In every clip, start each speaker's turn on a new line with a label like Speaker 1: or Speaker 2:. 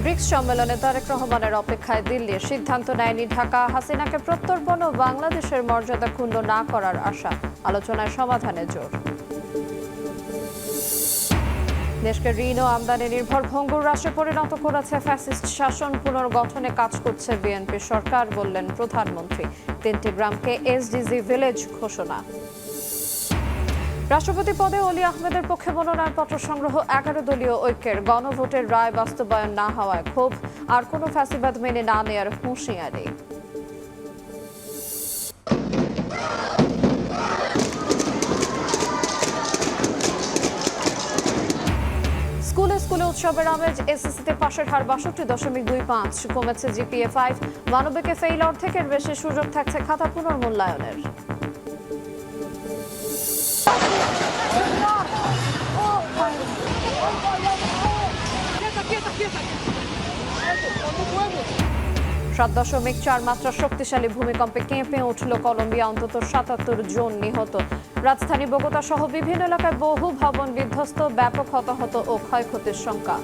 Speaker 1: Bricks সম্মেলনে তারেক রহমানের অপেক্ষায় দিল্লি সিদ্ধান্ত নেয়নি ঢাকা। হাসিনাকে প্রত্যর্পণ ও বাংলাদেশের মর্যাদা ক্ষুণ্ণ না করার আশা। আলোচনায় সমাধানে জোর। দেশকে ঋণ ও আমদানি নির্ভর ভঙ্গুর রাষ্ট্রে পরিণত করেছে ফ্যাসিস্ট শাসন। পুনর্গঠনে কাজ করছে বিএনপি সরকার, বললেন প্রধানমন্ত্রী। 3টি গ্রামকে এসডিজি ভিলেজ ঘোষণা। রাষ্ট্রপতি পদে অলি আহমেদের পক্ষে মনোনয়নপত্র সংগ্রহ। 11 দলীয় ঐক্যের গণভোটের রায় বাস্তবায়ন না হওয়ায় ক্ষোভ। আর কোনো ফ্যাসিবাদ মেনে না নেয়ার হুঁশিয়ারি। স্কুলে স্কুলে উৎসবের আমেজ। এসএসসিতে পাশের হার 62.25, কমেছে জিপিএ 5। মানবিকে ফেইল অর্ধেকের বেশি, সুযোগ থাকছে খাতা পুনর্মূল্যায়নের। সাত 7.4 মাত্রা শক্তিশালী ভূমিকম্পে কেঁপে উঠল কলম্বিয়া। অন্তত 77 জন নিহত। রাজধানী বোগোতা সহ বিভিন্ন এলাকায় বহু ভবন বিধ্বস্ত। ব্যাপক হতাহত ও ক্ষয়ক্ষতির শঙ্কা।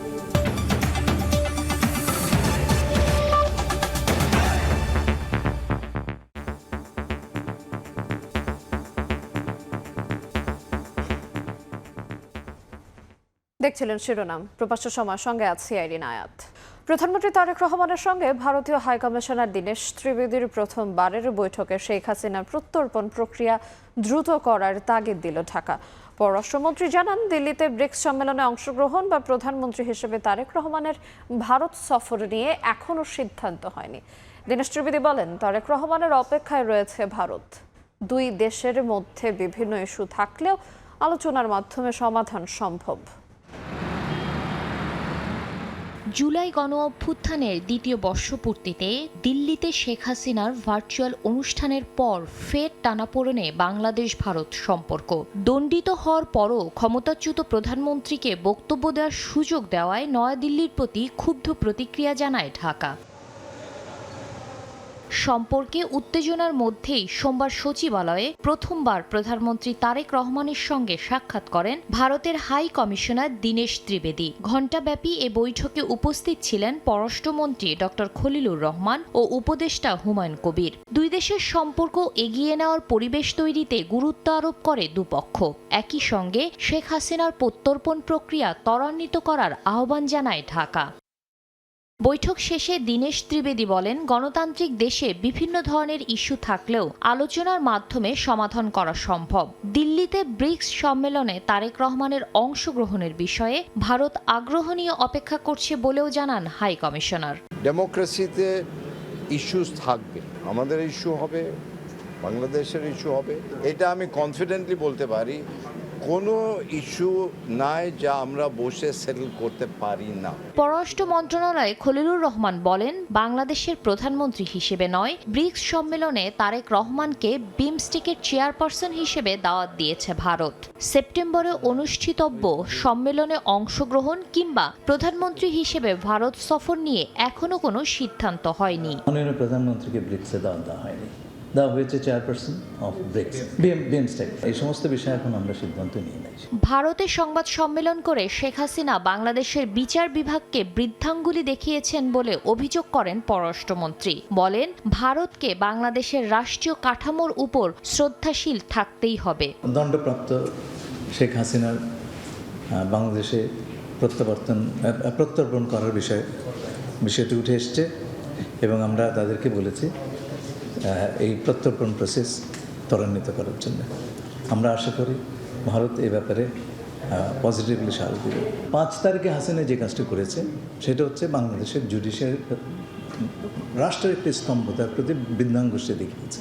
Speaker 1: দেখছিলেন শিরোনাম। প্রকাশ্য সময়, সঙ্গে আছি আইরিন আয়াত। প্রধানমন্ত্রী তারেক রহমানের সঙ্গে ভারতীয় হাইকমিশনার দীনেশ ত্রিবেদীর প্রথমবারের বৈঠকে শেখ হাসিনার প্রত্যর্পণ প্রক্রিয়া দ্রুত করার তাগিদ দিল ঢাকা। পররাষ্ট্রমন্ত্রী জানান, দিল্লিতে ব্রিক্স সম্মেলনে অংশগ্রহণ বা প্রধানমন্ত্রী হিসেবে তারেক রহমানের ভারত সফর নিয়ে এখনও সিদ্ধান্ত হয়নি। দীনেশ ত্রিবেদী বলেন, তারেক রহমানের অপেক্ষায় রয়েছে ভারত। দুই দেশের মধ্যে বিভিন্ন ইস্যু থাকলেও আলোচনার মাধ্যমে সমাধান সম্ভব।
Speaker 2: জুলাই গণঅভ্যুত্থানের দ্বিতীয় বর্ষপূর্তিতে দিল্লিতে শেখ হাসিনার ভার্চুয়াল অনুষ্ঠানের পর ফের টানাপোড়েনে বাংলাদেশ ভারত সম্পর্ক। দণ্ডিত হওয়ার পরও ক্ষমতাচ্যুত প্রধানমন্ত্রীকে বক্তব্য দেওয়ার সুযোগ দেওয়ায় নয়াদিল্লির প্রতি ক্ষুব্ধ প্রতিক্রিয়া জানায় ঢাকা। সম্পর্কে উত্তেজনার মধ্যেই সোমবার সচিবালয়ে প্রথমবার প্রধানমন্ত্রী তারেক রহমানের সঙ্গে সাক্ষাৎ করেন ভারতের হাই কমিশনার দীনেশ ত্রিবেদী। ঘণ্টাব্যাপী এ বৈঠকে উপস্থিত ছিলেন পররাষ্ট্রমন্ত্রী ডক্টর খলিলুর রহমান ও উপদেষ্টা হুমায়ুন কবির। দুই দেশের সম্পর্ক এগিয়ে নেওয়ার পরিবেশ তৈরিতে গুরুত্ব আরোপ করে দুপক্ষ। একই সঙ্গে শেখ হাসিনার প্রত্যর্পণ প্রক্রিয়া ত্বরান্বিত করার আহ্বান জানায় ঢাকা। বৈঠক শেষে দীনেশ ত্রিবেদী বলেন, গণতান্ত্রিক দেশে বিভিন্ন ধরনের ইস্যু থাকলেও আলোচনার মাধ্যমে সমাধান করা সম্ভব। দিল্লিতে ব্রিক্স সম্মেলনে তারেক রহমানের অংশগ্রহণের বিষয়ে ভারত আগ্রহ নিয়ে অপেক্ষা করছে বলেও জানান হাই কমিশনার।
Speaker 3: ডেমোক্রেসিতে ইস্যুস থাকবে, আমাদের ইস্যু হবে, বাংলাদেশের ইস্যু হবে। এটা আমি কনফিডেন্টলি বলতে পারি, কোনো ইস্যু নাই যা আমরা বসে সেটেল করতে পারি না।
Speaker 2: পররাষ্ট্র মন্ত্রণালয়ে খলিলুর রহমান বলেন, বাংলাদেশের প্রধানমন্ত্রী হিসেবে নয়, ব্রিক্স সম্মেলনে তারেক রহমানকে বিমস্টেকের চেয়ারপারসন হিসেবে দাওয়াত দিয়েছে ভারত। সেপ্টেম্বরে অনুষ্ঠিতব্য সম্মেলনে অংশগ্রহণ কিংবা প্রধানমন্ত্রী হিসেবে ভারত সফর নিয়ে এখনো কোনো সিদ্ধান্ত হয়নি।
Speaker 4: মাননীয় প্রধানমন্ত্রীকে ব্রিক্সে দাওয়াত দেওয়া হয়নি, দেওয়া হয়েছে চেয়ারপারসন অফ ব্রিক্স, বিমস্টেক। এই সমস্ত বিষয়ে এখন আমরা সিদ্ধান্ত নিয়ে নেই।
Speaker 2: ভারতে সংবাদ সম্মেলন করে শেখ হাসিনা বাংলাদেশের বিচার বিভাগকে বৃদ্ধাঙ্গুলি দেখিয়েছেন বলে অভিযোগ করেন পররাষ্ট্রমন্ত্রী। বলেন, ভারতকে বাংলাদেশের রাষ্ট্রীয় কাঠামোর উপর শ্রদ্ধাশীল থাকতেই হবে।
Speaker 4: দণ্ডপ্রাপ্ত শেখ হাসিনার বাংলাদেশে প্রত্যর্পণ করার বিষয়টি উঠে এসছে এবং আমরা তাদেরকে বলেছি এই প্রত্যর্পণ প্রসেস ত্বরান্বিত করার জন্য। আমরা আশা করি ভারত এই ব্যাপারে পজিটিভলি সাড়া দেবে। 5 তারিখে হাসিনা যে কাজটি করেছে সেটা হচ্ছে বাংলাদেশের জুডিশিয়ারি রাষ্ট্রের একটি স্তম্ভতার প্রতি বৃদ্ধাঙ্গুষ্ঠে দেখিয়েছে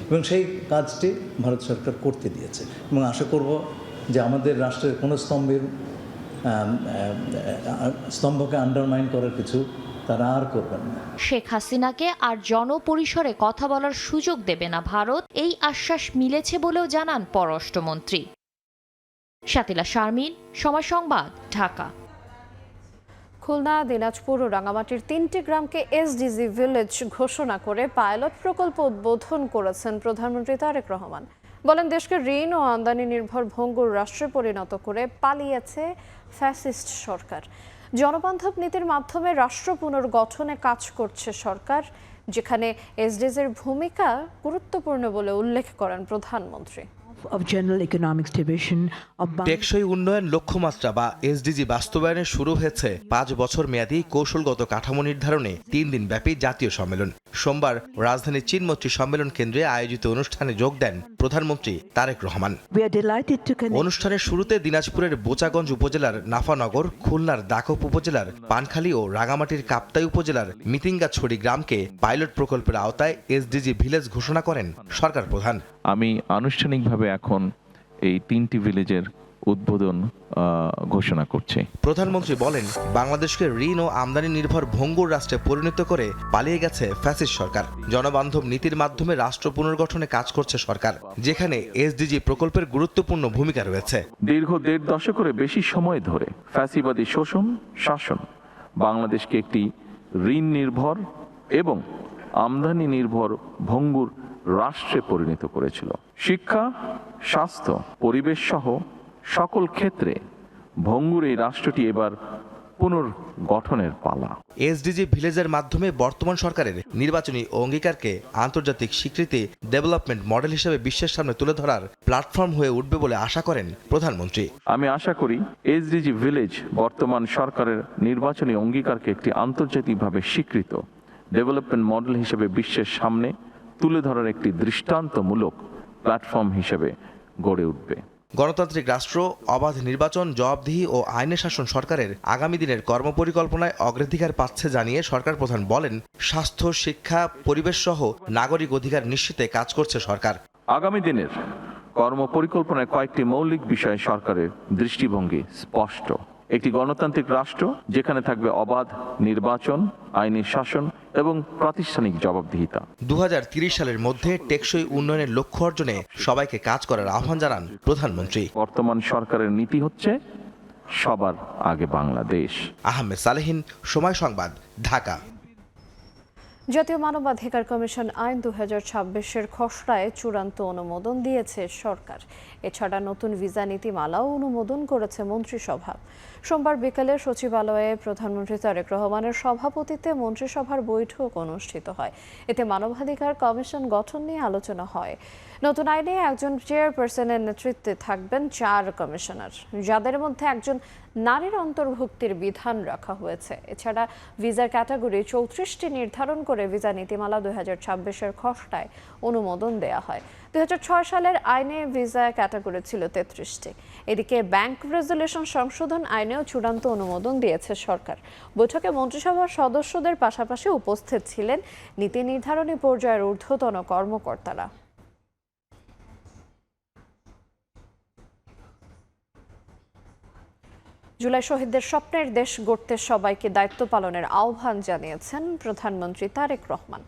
Speaker 4: এবং সেই কাজটি ভারত সরকার করতে দিয়েছে এবং আশা করব যে আমাদের রাষ্ট্রের কোনো স্তম্ভকে আন্ডারমাইন করার কিছু তারা আর করবেন না।
Speaker 2: শেখ হাসিনাকে আর জনপরিসরে কথা বলার সুযোগ দেবে না ভারত, এই আশ্বাস মিলেছে বলেও জানান পররাষ্ট্রমন্ত্রী। শাতিলা শারমিন, সময় সংবাদ, ঢাকা।
Speaker 1: খুলনা, দিনাজপুর ও রাঙামাটির 3টি গ্রামকে এসডিজি ভিলেজ ঘোষণা করে পাইলট প্রকল্প উদ্বোধন করেছেন প্রধানমন্ত্রী তারেক রহমান। বলেন, দেশকে ঋণ ও আমদানি নির্ভর ভঙ্গুর রাষ্ট্রে পরিণত করে পালিয়েছে ফ্যাসিস্ট সরকার। জনবান্ধব নীতির মাধ্যমে রাষ্ট্র পুনর্গঠনে কাজ করছে সরকার, যেখানে এসডিজির ভূমিকা গুরুত্বপূর্ণ বলে উল্লেখ করেন প্রধানমন্ত্রী।
Speaker 5: of General Economics Division of
Speaker 6: টেকসই উন্নয়ন লক্ষ্যমাত্রা বা এসডিজি বাস্তবায়নে শুরু হয়েছে 5 বছর মেয়াদী কৌশলগত কাঠামো নির্ধারণে 3 দিন ব্যাপী জাতীয় সম্মেলন। সোমবার রাজধানীর চীনমৈত্রী সম্মেলন কেন্দ্রে আয়োজিত অনুষ্ঠানে যোগ দেন প্রধানমন্ত্রী Tarique Rahman.
Speaker 5: We are delighted to connect.
Speaker 6: অনুষ্ঠানের শুরুতে দিনাজপুরের বোচাগঞ্জ উপজেলার নাফানগর, খুলনার দাকপ উপজেলার পানখালী ও রাঙামাটির কাপ্তাই উপজেলার মিতিঙ্গাছড়ি গ্রামকে পাইলট প্রকল্পের আওতায় এসডিজি ভিলেজ ঘোষণা করেন সরকার প্রধান।
Speaker 7: আমি আনুষ্ঠানিকভাবে এখন এই 3টি ভিলেজের উদ্বোধন ঘোষণা করছি।
Speaker 6: প্রধানমন্ত্রী বলেন, বাংলাদেশকে ঋণ ও আমদানি নির্ভর ভঙ্গুর রাষ্ট্রে পরিণত করে পালিয়ে গেছে ফ্যাসিস্ট সরকার। জনবান্ধব নীতির মাধ্যমে রাষ্ট্র পুনর্গঠনে কাজ করছে সরকার, যেখানে এসডিজি প্রকল্পের গুরুত্বপূর্ণ ভূমিকা রয়েছে।
Speaker 7: দীর্ঘ 1.5 দশকের বেশি সময় ধরে ফ্যাসিবাদী শোষণ শাসন বাংলাদেশকে একটি ঋণ নির্ভর এবং আমদানি নির্ভর ভঙ্গুর রাষ্ট্রে পরিণত করেছিল। শিক্ষা, স্বাস্থ্য, পরিবেশ সহ সকল ক্ষেত্রে ভঙ্গুর এই রাষ্ট্রটি এবার পুনর্গঠনের পালা।
Speaker 6: এসডিজি ভিলেজের মাধ্যমে বর্তমান সরকারের নির্বাচনী অঙ্গীকারকে আন্তর্জাতিক স্বীকৃতি ডেভেলপমেন্ট মডেল হিসেবে বিশ্বের সামনে তুলে ধরার প্ল্যাটফর্ম হয়ে উঠবে বলে আশা করেন প্রধানমন্ত্রী।
Speaker 7: আমি আশা করি এসডিজি ভিলেজ বর্তমান সরকারের নির্বাচনী অঙ্গীকারকে একটি আন্তর্জাতিকভাবে স্বীকৃত ডেভেলপমেন্ট মডেল হিসেবে বিশ্বের সামনে তুলে ধরার একটি দৃষ্টান্তমূলক প্ল্যাটফর্ম হিসেবে গড়ে উঠবে।
Speaker 6: গণতান্ত্রিক রাষ্ট্র, অবাধ নির্বাচন, জবাবদিহি ও আইনের শাসন সরকারের আগামী দিনের কর্মপরিকল্পনায় অগ্রাধিকার পাচ্ছে জানিয়ে সরকার প্রধান বলেন, স্বাস্থ্য, শিক্ষা, পরিবেশ সহ নাগরিক অধিকার নিশ্চিতে কাজ করছে সরকার।
Speaker 7: আগামী দিনের কর্মপরিকল্পনায় কয়েকটি মৌলিক বিষয়ে সরকারের দৃষ্টিভঙ্গি স্পষ্ট। একটি গণতান্ত্রিক রাষ্ট্র যেখানে থাকবে অবাধ নির্বাচন, আইনি শাসন এবং প্রাতিষ্ঠানিক জবাবদিহিতা।
Speaker 6: 2030 সালের মধ্যে টেকসই উন্নয়নের লক্ষ্য অর্জনে সবাইকে কাজ করার আহ্বান জানান প্রধানমন্ত্রী।
Speaker 7: বর্তমান সরকারের নীতি হচ্ছে সবার আগে বাংলাদেশ।
Speaker 6: আহমেদ সালেহিন, সময় সংবাদ, ঢাকা।
Speaker 1: জাতীয় মানবাধিকার কমিশন আইন 2026-এর খসড়ায় চূড়ান্ত অনুমোদন দিয়েছে সরকার। এছাড়া নতুন ভিসা নীতিমালাও অনুমোদন করেছে মন্ত্রিসভা। সোমবার বিকেলে সচিবালয়ে প্রধানমন্ত্রী তারেক রহমানের সভাপতিত্বে মন্ত্রিসভার বৈঠক অনুষ্ঠিত হয়। এতে মানবাধিকার কমিশন গঠন নিয়ে আলোচনা হয়। নতুন আইনে একজন চেয়ারপারসনের নেতৃত্বে থাকবেন 4 কমিশনার, যাদের মধ্যে একজন নারীর অন্তর্ভুক্তির বিধান রাখা হয়েছে। এছাড়া ভিসার ক্যাটাগরি 34টি নির্ধারণ করে ভিসা নীতিমালা 2026-এর খসড়ায় অনুমোদন দেয়া হয়। 2006 সালের আইনে ভিসা ক্যাটাগরি ছিল 33টি। এদিকে ব্যাংক রেজুলেশন সংশোধন আইনেও চূড়ান্ত অনুমোদন দিয়েছে সরকার। বৈঠকে মন্ত্রিসভার সদস্যদের পাশাপাশি উপস্থিত ছিলেন নীতি নির্ধারণী পর্যায়ের ঊর্ধ্বতন কর্মকর্তারা। জুলাই শহীদদের স্বপ্নের দেশ গড়তে সবাইকে দায়িত্ব পালনের আহ্বান জানিয়েছেন প্রধানমন্ত্রী তারেক রহমান।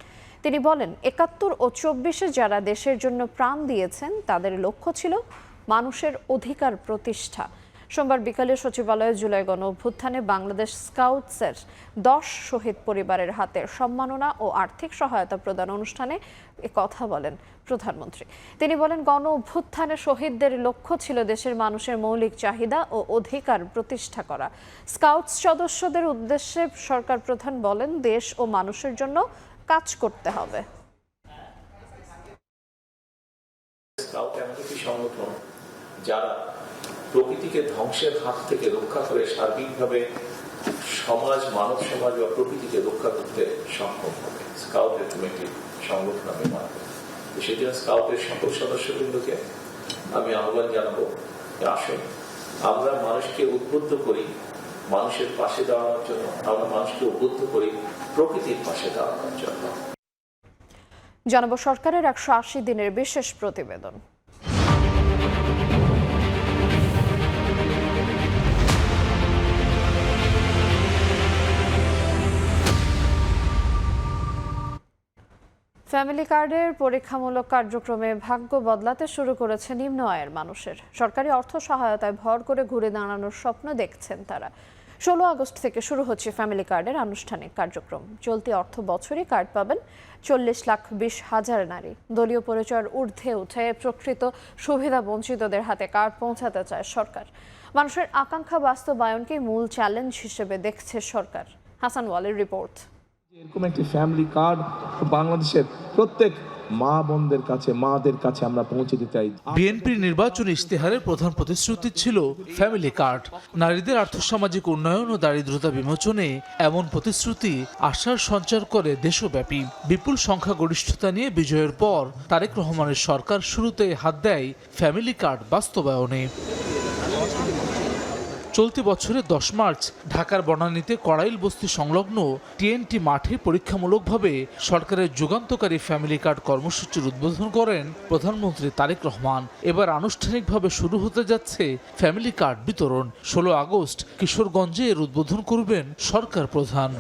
Speaker 1: তিনি বলেন, 71 ও 24-এ যারা দেশের জন্য প্রাণ দিয়েছেন তাদের লক্ষ্য ছিল মানুষের অধিকার প্রতিষ্ঠা। সোমবার বিকালে সচিবালয়ে জুলাই গণ অভ্যুত্থানে বাংলাদেশ স্কাউটসের 10 শহীদ পরিবারের হাতে সম্মাননা ও আর্থিক সহায়তা প্রদান অনুষ্ঠানে কথা বলেন প্রধানমন্ত্রী। তিনি বলেন, গণ অভ্যুত্থানে শহীদদের লক্ষ্য ছিল দেশের মানুষের মৌলিক চাহিদা ও অধিকার প্রতিষ্ঠা করা। স্কাউটস সদস্যদের উদ্দেশ্যে সরকার প্রধান বলেন, দেশ ও মানুষের জন্য কাজ করতে হবে।
Speaker 8: স্কাউট এমন একটি সংগঠন যারা প্রকৃতিকে ধ্বংসের হাত থেকে রক্ষা করে সার্বিকভাবে সমাজ, মানব সমাজ বা প্রকৃতিকে রক্ষা করতে সক্ষম হবে। স্কাউট এরকম একটি সংগঠন আমি মানব। সেজন্য স্কাউটের সকল সদস্যবৃন্দকে আমি আহ্বান জানাবো, আসুন আমরা মানুষকে উদ্বুদ্ধ করি মানুষের পাশে দাঁড়ানোর জন্য, আমরা মানুষকে উদ্বুদ্ধ করি প্রকৃতির পাশে দাঁড়ানোর জন্য।
Speaker 1: জানাবো সরকারের 180 দিনের বিশেষ প্রতিবেদন। ফ্যামিলি কার্ডের পরীক্ষামূলক কার্যক্রমে ভাগ্য বদলাতে শুরু করেছে নিম্ন আয়ের মানুষের। সরকারি অর্থ সহায়তায় ভর করে ঘুরে দাঁড়ানোর স্বপ্ন দেখছেন তারা। 16 আগস্ট থেকে শুরু হচ্ছে ফ্যামিলি কার্ডের আনুষ্ঠানিক কার্যক্রম। চলতি অর্থ বছরই কার্ড পাবেন 40,20,000 নারী। দলীয় পরিচয়ের ঊর্ধ্বে উঠে প্রকৃত সুবিধা বঞ্চিতদের হাতে কার্ড পৌঁছাতে চায় সরকার। মানুষের আকাঙ্ক্ষা বাস্তবায়নকে মূল চ্যালেঞ্জ হিসেবে দেখছে সরকার। হাসান ওয়ালির রিপোর্ট।
Speaker 9: এরকম একটি ফ্যামিলি কার্ড বাংলাদেশের প্রত্যেক মা বোনদের কাছে, মাদের কাছে আমরা পৌঁছে দিতে চাই।
Speaker 10: বিএনপির নির্বাচনী ইশতেহারের প্রধান প্রতিশ্রুতি ছিল ফ্যামিলি কার্ড। নারীদের আর্থসামাজিক উন্নয়ন ও দারিদ্রতা বিমোচনে এমন প্রতিশ্রুতি আশার সঞ্চার করে দেশব্যাপী। বিপুল সংখ্যাগরিষ্ঠতা নিয়ে বিজয়ের পর তারেক রহমানের সরকার শুরুতেই হাত দেয় ফ্যামিলি কার্ড বাস্তবায়নে। চলতি বছরের 10 মার্চ ঢাকার বনানীতে কড়াইল বস্তি সংলগ্ন টিএনটি মাঠে পরীক্ষামূলকভাবে সরকারের যুগান্তকারী ফ্যামিলি কার্ড কর্মসূচির উদ্বোধন করেন প্রধানমন্ত্রী তারেক রহমান। এবার আনুষ্ঠানিকভাবে শুরু হতে যাচ্ছে ফ্যামিলি কার্ড বিতরণ। 16 আগস্ট কিশোরগঞ্জে এর উদ্বোধন করবেন সরকার প্রধান।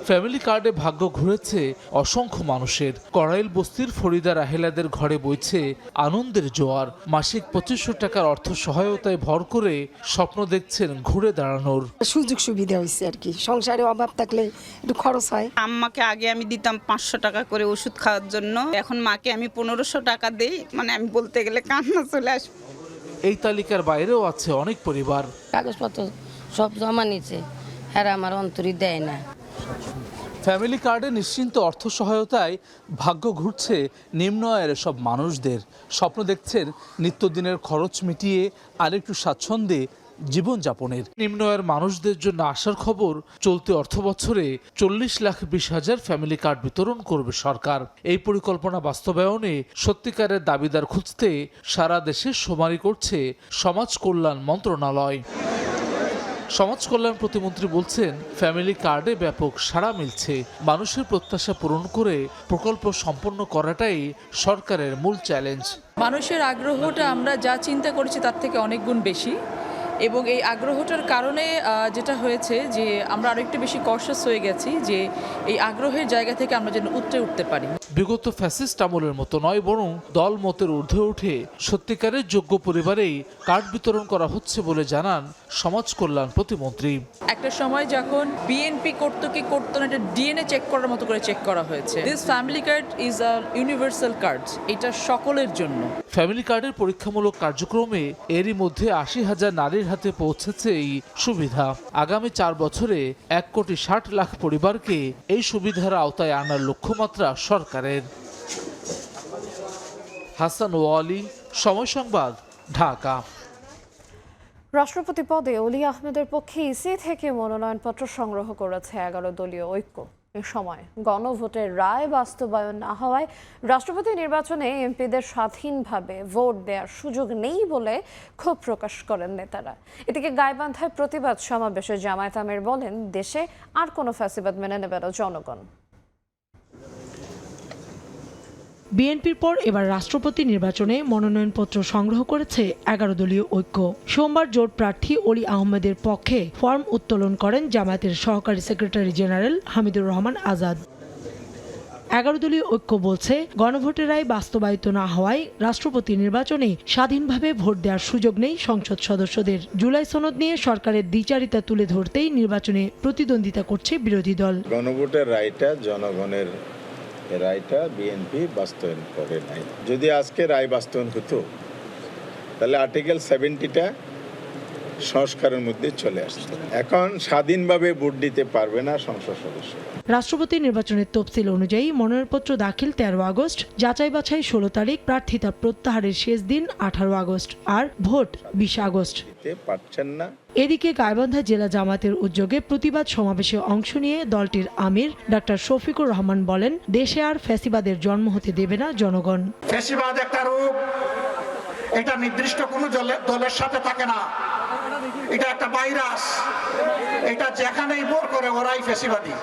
Speaker 10: ফ্যামিলি কার্ডে ভাগ্য ঘুরেছে অসংখ্য মানুষের। কড়াইল বস্তির ফরিদা রাহেলাদের ঘরে বইছে আনন্দের জোয়ার। মাসিক 2500 টাকার অর্থ সহায়তায় ভর করে স্বপ্ন দেখছেন ঘুরে দাঁড়ানোর।
Speaker 11: সুযোগ সুবিধা হয়েছে আর কি, সংসারে অভাব থাকলে একটু খরচ হয়।
Speaker 12: আম্মাকে আগে আমি দিতাম 500 টাকা করে ওষুধ খাওয়ার জন্য, এখন মাকে আমি 1500 টাকা দেই। মানে আমি বলতে গেলে কান্না চলে আসে।
Speaker 10: এই তালিকার বাইরেও আছে অনেক পরিবার।
Speaker 11: কাগজপত্র সব জমা নিচ্ছে, হ্যাঁ আমার অন্তরই দেয় না।
Speaker 10: ফ্যামিলি কার্ডে নিশ্চিন্ত অর্থ সহায়তায় ভাগ্য ঘুরছে নিম্ন আয়ের সব মানুষদের। স্বপ্ন দেখছেন নিত্যদিনের খরচ মিটিয়ে আরেকটু স্বাচ্ছন্দ্যে জীবনযাপনের। নিম্ন আয়ের মানুষদের জন্য আসার খবর, চলতি অর্থ বছরে 40,20,000 ফ্যামিলি কার্ড বিতরণ করবে সরকার। এই পরিকল্পনা বাস্তবায়নে সত্যিকারের দাবিদার খুঁজতে সারা দেশে শুমারি করছে সমাজ কল্যাণ মন্ত্রণালয়। সমাজ কল্যাণ প্রতিমন্ত্রী বলছেন, ফ্যামিলি কার্ডে ব্যাপক সাড়া মিলছে। মানুষের প্রত্যাশা পূরণ করে প্রকল্প সম্পন্ন করাটাই সরকারের মূল চ্যালেঞ্জ।
Speaker 13: মানুষের আগ্রহটা আমরা যা চিন্তা করেছি তার থেকে অনেক গুণ বেশি, এবং এই আগ্রহটার কারণে যেটা হয়েছে যে আমরা আরো একটু বেশি কনশাস হয়ে গেছি যে এই আগ্রহের জায়গা থেকে আমরা যেন উঠতে পারি।
Speaker 10: বিগত ফ্যাসিস্ট আমলের মতো নয়, বরং দল মতের ঊর্ধ্বে উঠে সত্যিকারের যোগ্য পরিবারেই কার্ড বিতরণ করা হচ্ছে বলে জানান সমাজ কল্যাণ প্রতিমন্ত্রী।
Speaker 13: একটা সময় যখন বিএনপি করতো কি করতো না, এটা ডিএনএ চেক করার মতো করে চেক করা হয়েছে। This family card is a universal card, এটা সকলের জন্য।
Speaker 10: ফ্যামিলি কার্ডের পরীক্ষামূলক কার্যক্রমে এরই মধ্যে 80,000 নারীর হাতে পৌঁছেছে এই সুবিধা। আগামী 4 বছরে 1,60,00,000 পরিবারকে এই সুবিধার আওতায় আনার লক্ষ্যমাত্রা সরকারের। হাসান ওয়ালি, সময় সংবাদ, ঢাকা।
Speaker 1: রাষ্ট্রপতি পদে অলি আহমেদের পক্ষে ইসি থেকে মনোনয়নপত্র সংগ্রহ করেছে 11 দলীয় ঐক্য। এ সময় গণভোটের রায় বাস্তবায়ন না হওয়ায় রাষ্ট্রপতি নির্বাচনে এমপিদের স্বাধীনভাবে ভোট দেওয়ার সুযোগ নেই বলে ক্ষোভ প্রকাশ করেন নেতারা। এদিকে গাইবান্ধায় প্রতিবাদ সমাবেশে জামায়াত আমির বলেন, দেশে আর কোনো ফ্যাসিবাদ মেনে নেবে না জনগণ।
Speaker 5: বিএনপির পর এবার রাষ্ট্রপতি নির্বাচনে মনোনয়নপত্র সংগ্রহ করেছে 11 দলীয় ঐক্য। সোমবার জোট প্রার্থী অলি আহমেদের পক্ষে ফর্ম উত্তোলন করেন জামায়াতের সহকারী সেক্রেটারি জেনারেল হামিদুর রহমান আজাদ। 11 দলীয় ঐক্য বলছে, গণভোটের রায় বাস্তবায়িত না হওয়ায় রাষ্ট্রপতি নির্বাচনে স্বাধীনভাবে ভোট দেওয়ার সুযোগ নেই সংসদ সদস্যদের। জুলাই সনদ নিয়ে সরকারের দ্বিচারিতা তুলে ধরতেই নির্বাচনে প্রতিদ্বন্দ্বিতা করছে বিরোধী দল।
Speaker 3: গণভোটের রায়টা জনগণের রায়টা বিএনপি বাস্তবায়ন করে নাই। যদি আজকে রায় বাস্তবায়ন হতো তাহলে আর্টিকেল 70টা সংস্কারের মধ্যে চলে আসতো। এখন স্বাধীনভাবে ভোট দিতে পারবে না সংসদ সদস্য।
Speaker 5: রাষ্ট্রপতি নির্বাচনের তফসিল অনুযায়ী মনোনয়নপত্র দাখিল 13 আগস্ট, যাচাই বাছাই 16 তারিখ, প্রার্থিতা প্রত্যাহারের শেষ দিন 18 আগস্ট, আর ভোট 20 আগস্ট।
Speaker 3: পারছেন না।
Speaker 5: এদিকে গাইবান্ধা জেলা জামায়াতের উদ্যোগে প্রতিবাদ সমাবেশে অংশ নিয়ে দলটির আমির ডাক্তার শফিকুর রহমান বলেন, দেশে আর ফ্যাসিবাদের জন্ম হতে দেবে না জনগণ।
Speaker 14: ফ্যাসিবাদ একটা রূপ, এটা নির্দিষ্ট কোনো দলের সাথে থাকে না, এটা একটা ভাইরাস, এটা যেখানেই বোর করে ওরাই ফ্যাসিবাদী।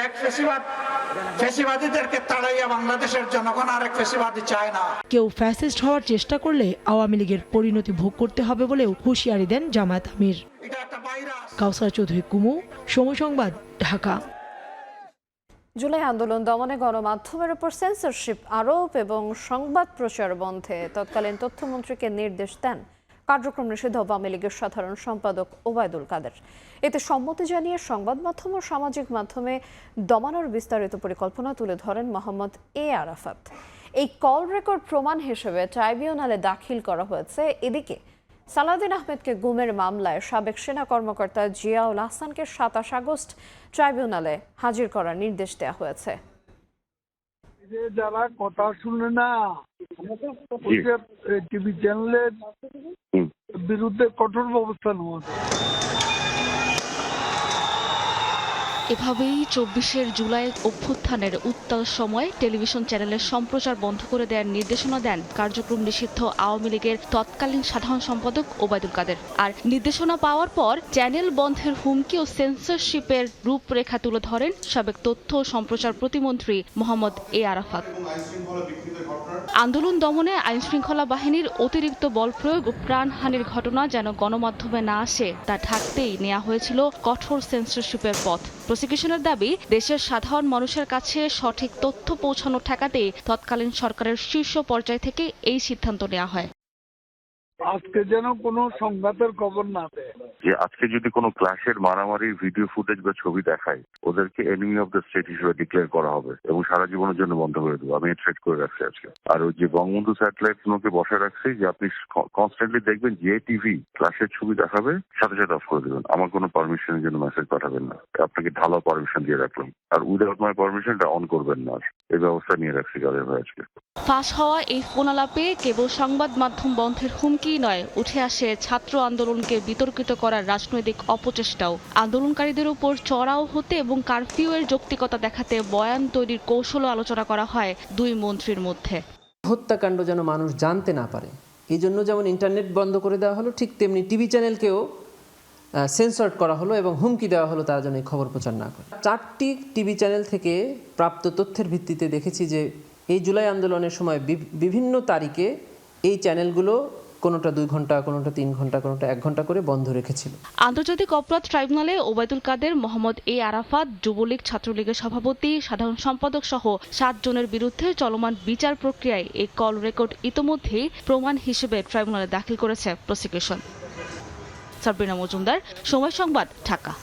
Speaker 14: এক ফ্যাসিবাদীদেরকে তাড়াইয়া বাংলাদেশের জনগণ আরেক ফ্যাসিবাদী চায় না।
Speaker 5: কেউ ফ্যাসিস্ট হওয়ার চেষ্টা করলে আওয়ামী লীগের পরিণতি ভোগ করতে হবে বলেও হুঁশিয়ারি দেন জামায়াত আমির। কাউসার চৌধুরী কুমু, সময় সংবাদ, ঢাকা।
Speaker 1: জুলাই আন্দোলন দমনে গণমাধ্যমের উপর সেন্সরশিপ আরোপ এবং সংবাদ প্রচার বন্ধে তৎকালীন তথ্যমন্ত্রীকে নির্দেশ দেন কার্যক্রম নিষিদ্ধ আওয়ামী লীগের সাধারণ সম্পাদক ওবায়দুল কাদের। এতে সম্মতি জানিয়ে সংবাদ মাধ্যম ও সামাজিক মাধ্যমে দমানোর বিস্তারিত পরিকল্পনা তুলে ধরেন মোহাম্মদ এ আরাফাত। এই কল রেকর্ড প্রমাণ হিসেবে ট্রাইব্যুনালে দাখিল করা হয়েছে। এদিকে সালাউদ্দিন আহমেদকে গুমের মামলায় সাবেক সেনা কর্মকর্তা জিয়াউল হাসানকে 27 আগস্ট ট্রাইব্যুনালে হাজির করার নির্দেশ দেওয়া হয়েছে।
Speaker 15: যারা কথা শুনে না টিভি চ্যানেলের বিরুদ্ধে কঠোর ব্যবস্থা নেওয়া।
Speaker 2: এভাবেই 24 জুলাই অভ্যুত্থানের উত্তাল সময় টেলিভিশন চ্যানেলের সম্প্রচার বন্ধ করে দেওয়ার নির্দেশনা দেন কার্যক্রম নিষিদ্ধ আওয়ামী লীগের তৎকালীন সাধারণ সম্পাদক ওবায়দুল কাদের। আর নির্দেশনা পাওয়ার পর চ্যানেল বন্ধের হুমকি ও সেন্সরশিপের রূপরেখা তুলে ধরেন সাবেক তথ্য ও সম্প্রচার প্রতিমন্ত্রী মোহাম্মদ এ আরাফাত। আন্দোলন দমনে আইনশৃঙ্খলা বাহিনীর অতিরিক্ত বল প্রয়োগ ও প্রাণহানির ঘটনা যেন গণমাধ্যমে না আসে তা ঢাকতেই নেওয়া হয়েছিল কঠোর সেন্সরশিপের পথ। প্রসিকিউশনের দাবি, দেশের সাধারণ মানুষের কাছে সঠিক তথ্য পৌঁছানো ঠেকাতে তৎকালীন সরকারের শীর্ষ পর্যায় থেকে এই সিদ্ধান্ত নেওয়া হয়।
Speaker 15: আজকে যেন কোনো সংঘাতের খবর না দেয়।
Speaker 16: যে আজকে যদি কোনো ক্লাসের মারামারির ভিডিও ফুটেজ বা ছবি দেখায়, ওদেরকে এনিমি অফ দ্য স্টেট হিসেবে ডিক্লেয়ার করা হবে এবং সারা জীবনের জন্য বন্ধ করে দেবো। আমি থ্রেট করে রাখছি আজকে। আর ওই যে বঙ্গবন্ধু স্যাটেলাইট গুলোকে বসায় রাখছি যে আপনি কনস্ট্যান্টলি দেখবেন যে টিভি ক্লাসের ছবি দেখাবে সাথে সাথে অফ করে দেবেন। আমার কোনো পারমিশনের জন্য মেসেজ পাঠাবেন না। আপনাকে ঢালাও পারমিশন দিয়ে রাখলাম। আর উইদাউট মাই পারমিশনটা অন করবেন না। এই ব্যবস্থা নিয়ে রাখছি কাদের ভাই আজকে।
Speaker 2: ফাঁস হওয়া এই ফোন আলাপে কেবল সংবাদ মাধ্যম বন্ধের হুমকি নয়, উঠে আসে ছাত্র আন্দোলনকে বিতর্কিত করার রাজনৈতিক অপচেষ্টাও। আন্দোলনকারীদের উপর চড়াও হতে এবং কারফিউ এর যৌক্তিকতা দেখাতে বয়ান তৈরির কৌশলও আলোচনা করা হয় দুই মন্ত্রীর মধ্যে।
Speaker 17: হত্যাকাণ্ড যেন মানুষ জানতে না পারে, এই জন্য যেমন ইন্টারনেট বন্ধ করে দেওয়া হলো, ঠিক তেমনি টিভি চ্যানেলকেও সেন্সর করা হলো এবং হুমকি দেওয়া হলো তারা যেন এই খবর প্রচার না করে। 4টি টিভি চ্যানেল থেকে প্রাপ্ত তথ্যের ভিত্তিতে দেখেছি যে এই জুলাই আন্দোলনের সময় বিভিন্ন তারিখে এই চ্যানেলগুলো কোনোটা 2 ঘন্টা, কোনোটা 3 ঘন্টা, কোনোটা 1 ঘন্টা করে বন্ধ রেখেছিল।
Speaker 2: আন্তর্জাতিক অপরাধ ট্রাইব্যুনালে ওবায়দুল কাদের, মোহাম্মদ এ আরাফাত, যুবলীগ, ছাত্রলীগের সভাপতি, সাধারণ সম্পাদক সহ 7 জনের বিরুদ্ধে চলমান বিচার প্রক্রিয়ায় এই কল রেকর্ড ইতোমধ্যেই প্রমাণ হিসেবে ট্রাইব্যুনালে দাখিল করেছে প্রসিকিউশন। সাবরিনা মজুমদার, সময় সংবাদ, ঢাকা।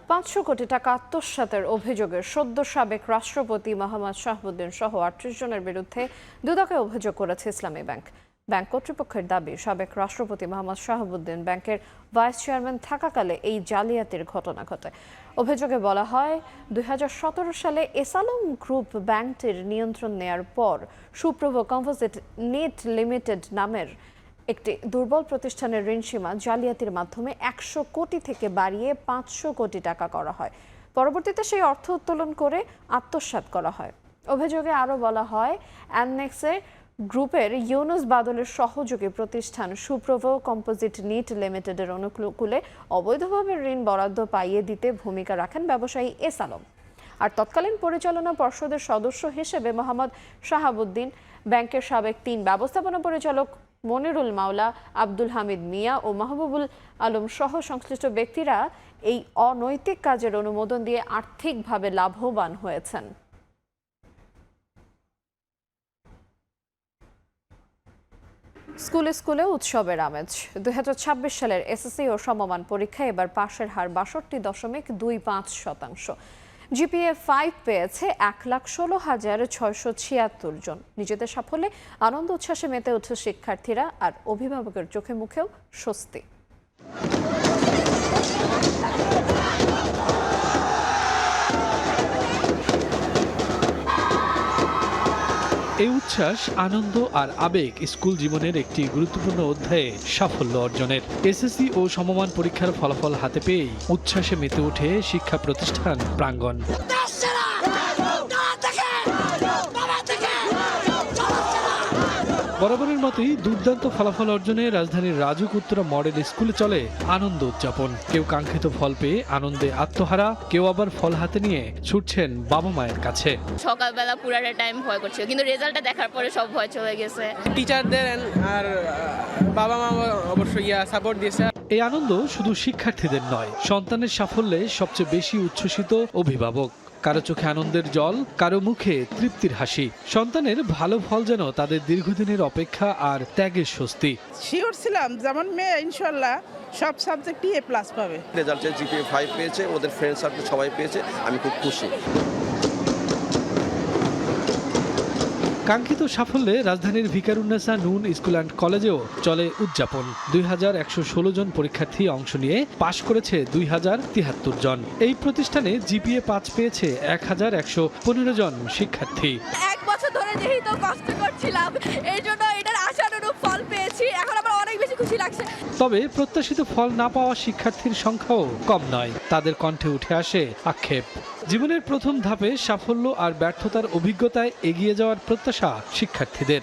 Speaker 1: 500 কোটি টাকা আত্মসাতের অভিযোগে সদ্য সাবেক রাষ্ট্রপতি মোহাম্মদ শাহাবুদ্দিন সহ 38 জনের বিরুদ্ধে দুদকে অভিযোগ করেছে ইসলামী ব্যাংক। ব্যাংক কর্তৃপক্ষের দাবি, সাবেক রাষ্ট্রপতি মোহাম্মদ শাহাবুদ্দিন ব্যাংকের ভাইস চেয়ারম্যান থাকাকালে এই জালিয়াতির ঘটনা ঘটে। অভিযোগে বলা হয়, 2017 সালে এসালম গ্রুপ ব্যাংকটির নিয়ন্ত্রণ নেয়ার পর সুপ্রভ কম্পোজিট নেট লিমিটেড নামের একটি দুর্বল প্রতিষ্ঠানের ঋণসীমা জালিয়াতির মাধ্যমে 100 কোটি থেকে বাড়িয়ে 500 কোটি টাকা করা হয়। পরবর্তীতে সেই অর্থ উত্তোলন করে আত্মসাৎ করা হয়। অভিযোগে আরও বলা হয়, অ্যাননেক্সের গ্রুপের ইউনুস বাদলের সহযোগী প্রতিষ্ঠান সুপ্রভ কম্পোজিট নেট লিমিটেডের অনুকূলে অবৈধভাবে ঋণ বরাদ্দ পাইয়ে দিতে ভূমিকা রাখেন ব্যবসায়ী এস আলম। আর তৎকালীন পরিচালনা পর্ষদের সদস্য হিসেবে মোহাম্মদ শাহাবুদ্দিন, ব্যাংকের সাবেক 3 ব্যবস্থাপনা পরিচালক মনিরুল মাওলা, আব্দুল হামিদ মিয়া ও মাহবুবুল আলম সহ সংশ্লিষ্ট ব্যক্তিরা এই অনৈতিক কাজের অনুমোদন দিয়ে আর্থিকভাবে লাভবান হয়েছেন। স্কুলে স্কুলে উৎসবের আমেজ। 2026 সালের এসএসসি ও সমমান পরীক্ষায় এবার পাশের হার 62.25%। জিপিএ 5 পেয়েছে 1,16,676 জন। নিজেদের সাফল্যে আনন্দ উচ্ছ্বাসে মেতে উঠছে শিক্ষার্থীরা, আর অভিভাবকের চোখে মুখেও স্বস্তি।
Speaker 10: এই উচ্ছ্বাস, আনন্দ আর আবেগ স্কুল জীবনের একটি গুরুত্বপূর্ণ অধ্যায়ে সাফল্য অর্জনের। এসএসসি ও সমমান পরীক্ষার ফলাফল হাতে পেয়েই উচ্ছ্বাসে মেতে ওঠে শিক্ষা প্রতিষ্ঠান প্রাঙ্গণ। বরাবরের মতোই দুর্দান্ত ফলাফল অর্জনে রাজধানীর রাজুক উত্তরা মডেল স্কুলে চলে আনন্দ উদযাপন। কেউ কাঙ্ক্ষিত ফল পেয়ে আনন্দে আত্মহারা, কেউ আবার ফল হাতে নিয়ে ছুটছেন বাবা মায়ের কাছে।
Speaker 18: সকালবেলা পুরাটা টাইম ভয় করছিল, কিন্তু রেজাল্টটা দেখার পরে সব ভয় চলে গেছে।
Speaker 19: টিচারদের আর বাবা মা অবশ্যই সাপোর্ট দিয়েছে।
Speaker 10: এই আনন্দ শুধু শিক্ষার্থীদের নয়, সন্তানের সাফল্যে সবচেয়ে বেশি উচ্ছ্বসিত অভিভাবক। কারো চোখে আনন্দের জল, কারো মুখে তৃপ্তির হাসি। সন্তানের ভালো ফল যেন তাদের দীর্ঘদিনের অপেক্ষা আর ত্যাগের স্বস্তি।
Speaker 12: শিওর ছিলাম যেমন মেয়ে ইনশাল্লাহ সব সাবজেক্টই A+ পাবে।
Speaker 20: রেজাল্টে GPA 5 পেয়েছে, ওদের ফ্রেন্ড সার্কেল সবাই পেয়েছে, আমি খুব খুশি।
Speaker 10: কাঙ্ক্ষিত সাফল্যে রাজধানীর ভিকারুন্নেসা নুন স্কুল অ্যান্ড কলেজেও চলে উদযাপন। 2116 জন পরীক্ষার্থী অংশ নিয়ে পাশ করেছে 2073 জন। এই প্রতিষ্ঠানে GPA 5 পেয়েছে 1115 জন শিক্ষার্থী।
Speaker 18: এক বছর ধরে যেহেতু কষ্ট করছিলাম, এই জন্য এটার আশানুরূপ ফল পেয়েছি। এখন আমার অনেক বেশি খুশি লাগছে।
Speaker 10: তবে প্রত্যাশিত ফল না পাওয়া শিক্ষার্থীর সংখ্যাও কম নয়। তাদের কণ্ঠে উঠে আসে আক্ষেপ। জীবনের প্রথম ধাপে সাফল্য আর ব্যর্থতার অভিজ্ঞতায় এগিয়ে যাওয়ার প্রত্যাশা শিক্ষার্থীদের।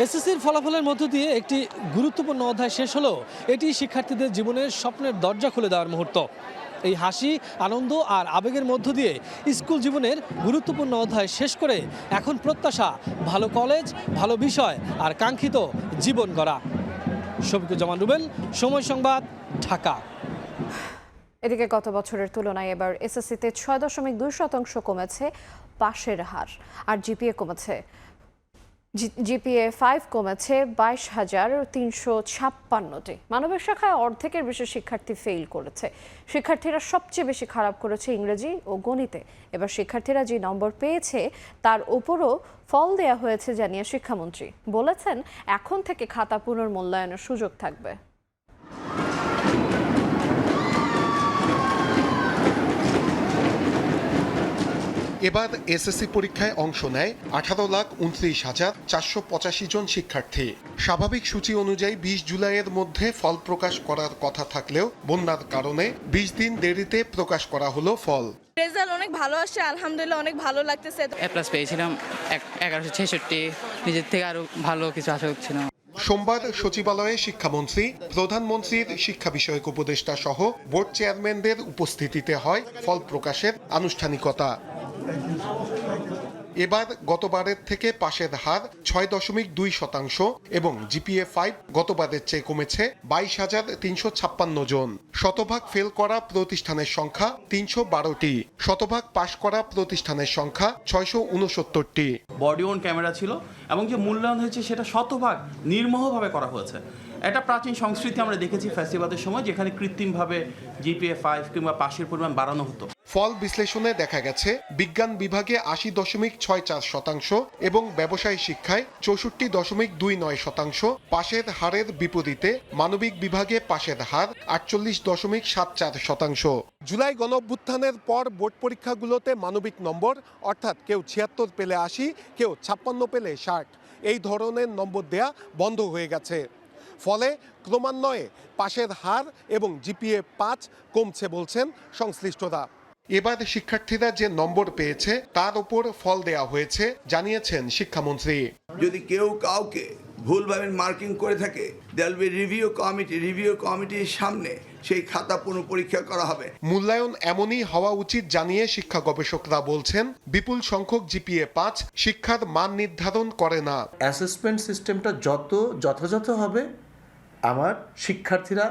Speaker 10: এসএসসির ফলাফলের মধ্য দিয়ে একটি গুরুত্বপূর্ণ অধ্যায় শেষ হলো। এটি শিক্ষার্থীদের জীবনের স্বপ্নের দরজা খুলে দেওয়ার মুহূর্ত। এই হাসি, আনন্দ আর আবেগের মধ্য দিয়ে স্কুল জীবনের গুরুত্বপূর্ণ অধ্যায় শেষ করে এখন প্রত্যাশা ভালো কলেজ, ভালো বিষয় আর কাঙ্ক্ষিত জীবন গড়া। শফিকুজ্জামান রুবেল, সময় সংবাদ, ঢাকা।
Speaker 1: এদিকে গত বছরের তুলনায় এবার এসএসসিতে 6.2% কমেছে পাশের হার, আর জিপিএ 5 কমেছে 22,356টি। মানবিক শাখায় অর্ধেকের বেশি শিক্ষার্থী ফেইল করেছে। শিক্ষার্থীরা সবচেয়ে বেশি খারাপ করেছে ইংরেজি ও গণিতে। এবার শিক্ষার্থীরা যে নম্বর পেয়েছে তার উপরও ফল দেয়া হয়েছে জানিয়ে শিক্ষামন্ত্রী বলেছেন, এখন থেকে খাতা পুনর্মূল্যায়নের সুযোগ থাকবে।
Speaker 21: এবার এসএসসি পরীক্ষায় অংশ নেয় 18,29,485 জন শিক্ষার্থী। স্বাভাবিক সূচি অনুযায়ী 20 জুলাইয়ের মধ্যে ফল প্রকাশ করার কথা থাকলেও বন্যার কারণে 20 দিন দেরিতে প্রকাশ করা হলো ফল।
Speaker 18: রেজাল্ট অনেক ভালো আসছে, আলহামদুলিল্লাহ অনেক ভালো লাগতেছে।
Speaker 22: A+ পেয়েছিলাম 1166, নিজের থেকে আরো ভালো কিছু আশা করছিলাম।
Speaker 21: সোমবার সচিবালয়ে শিক্ষামন্ত্রী, প্রধানমন্ত্রীর শিক্ষা বিষয়ক উপদেষ্টা সহ বোর্ড চেয়ারম্যানদের উপস্থিতিতে হয় ফল প্রকাশের আনুষ্ঠানিকতা। এবার গতবারের থেকে পাশের হার 6.2% এবং জিপিএ 5 গতবারের চেয়ে কমেছে 22,356 জন। শতভাগ ফেল করা প্রতিষ্ঠানের সংখ্যা 312টি, শতভাগ পাশ করা প্রতিষ্ঠানের সংখ্যা 669টি।
Speaker 23: বডি অন ক্যামেরা ছিল এবং যে মূল্যায়ন হয়েছে সেটা শতভাগ নির্মোহভাবে করা হয়েছে। এটা প্রাচীন সংস্কৃতি আমরা দেখেছি ফ্যাসিবাদের সময়, যেখানে কৃত্রিমভাবে জিপিএ 5 কিংবা পাশের পরিমাণ বাড়ানো হতো।
Speaker 21: ফল বিশ্লেষণে দেখা গেছে বিজ্ঞান বিভাগে 80.64% এবং ব্যবসায় শিক্ষায় 64.29%। পাশের হারের বিপরীতে মানবিক বিভাগে পাশের হার 48.74%। জুলাই গণঅভ্যুত্থানের পর বোর্ড পরীক্ষাগুলোতে মানবিক নম্বর, অর্থাৎ কেউ 76 পেলে 80, কেউ 56 পেলে 60, এই ধরনের নম্বর দেয়া বন্ধ হয়ে গেছে। ফলে ক্রমান্বয়ে পাশের হার এবং জিপিএ 5 কমছে বলছেন সংশ্লিষ্টরা। এবার শিক্ষার্থীরা যে নম্বর পেয়েছে তার উপর ফল দেয়া হয়েছে জানিয়েছেন শিক্ষামন্ত্রী।
Speaker 24: যদি কেউ কাউকে ভুলভাবে মার্কিং করে থাকে, দেয়াল বি রিভিউ কমিটির সামনে সেই খাতা পুনঃপরীক্ষা করা হবে।
Speaker 21: মূল্যায়ন এমনই হওয়া উচিত জানিয়ে শিক্ষা গবেষকরা বলছেন, বিপুল সংখ্যক জিপিএ 5 শিক্ষার মান নির্ধারণ করে না।
Speaker 25: অ্যাসেসমেন্ট সিস্টেমটা যত যথাযথ হবে, আমার শিক্ষার্থীরা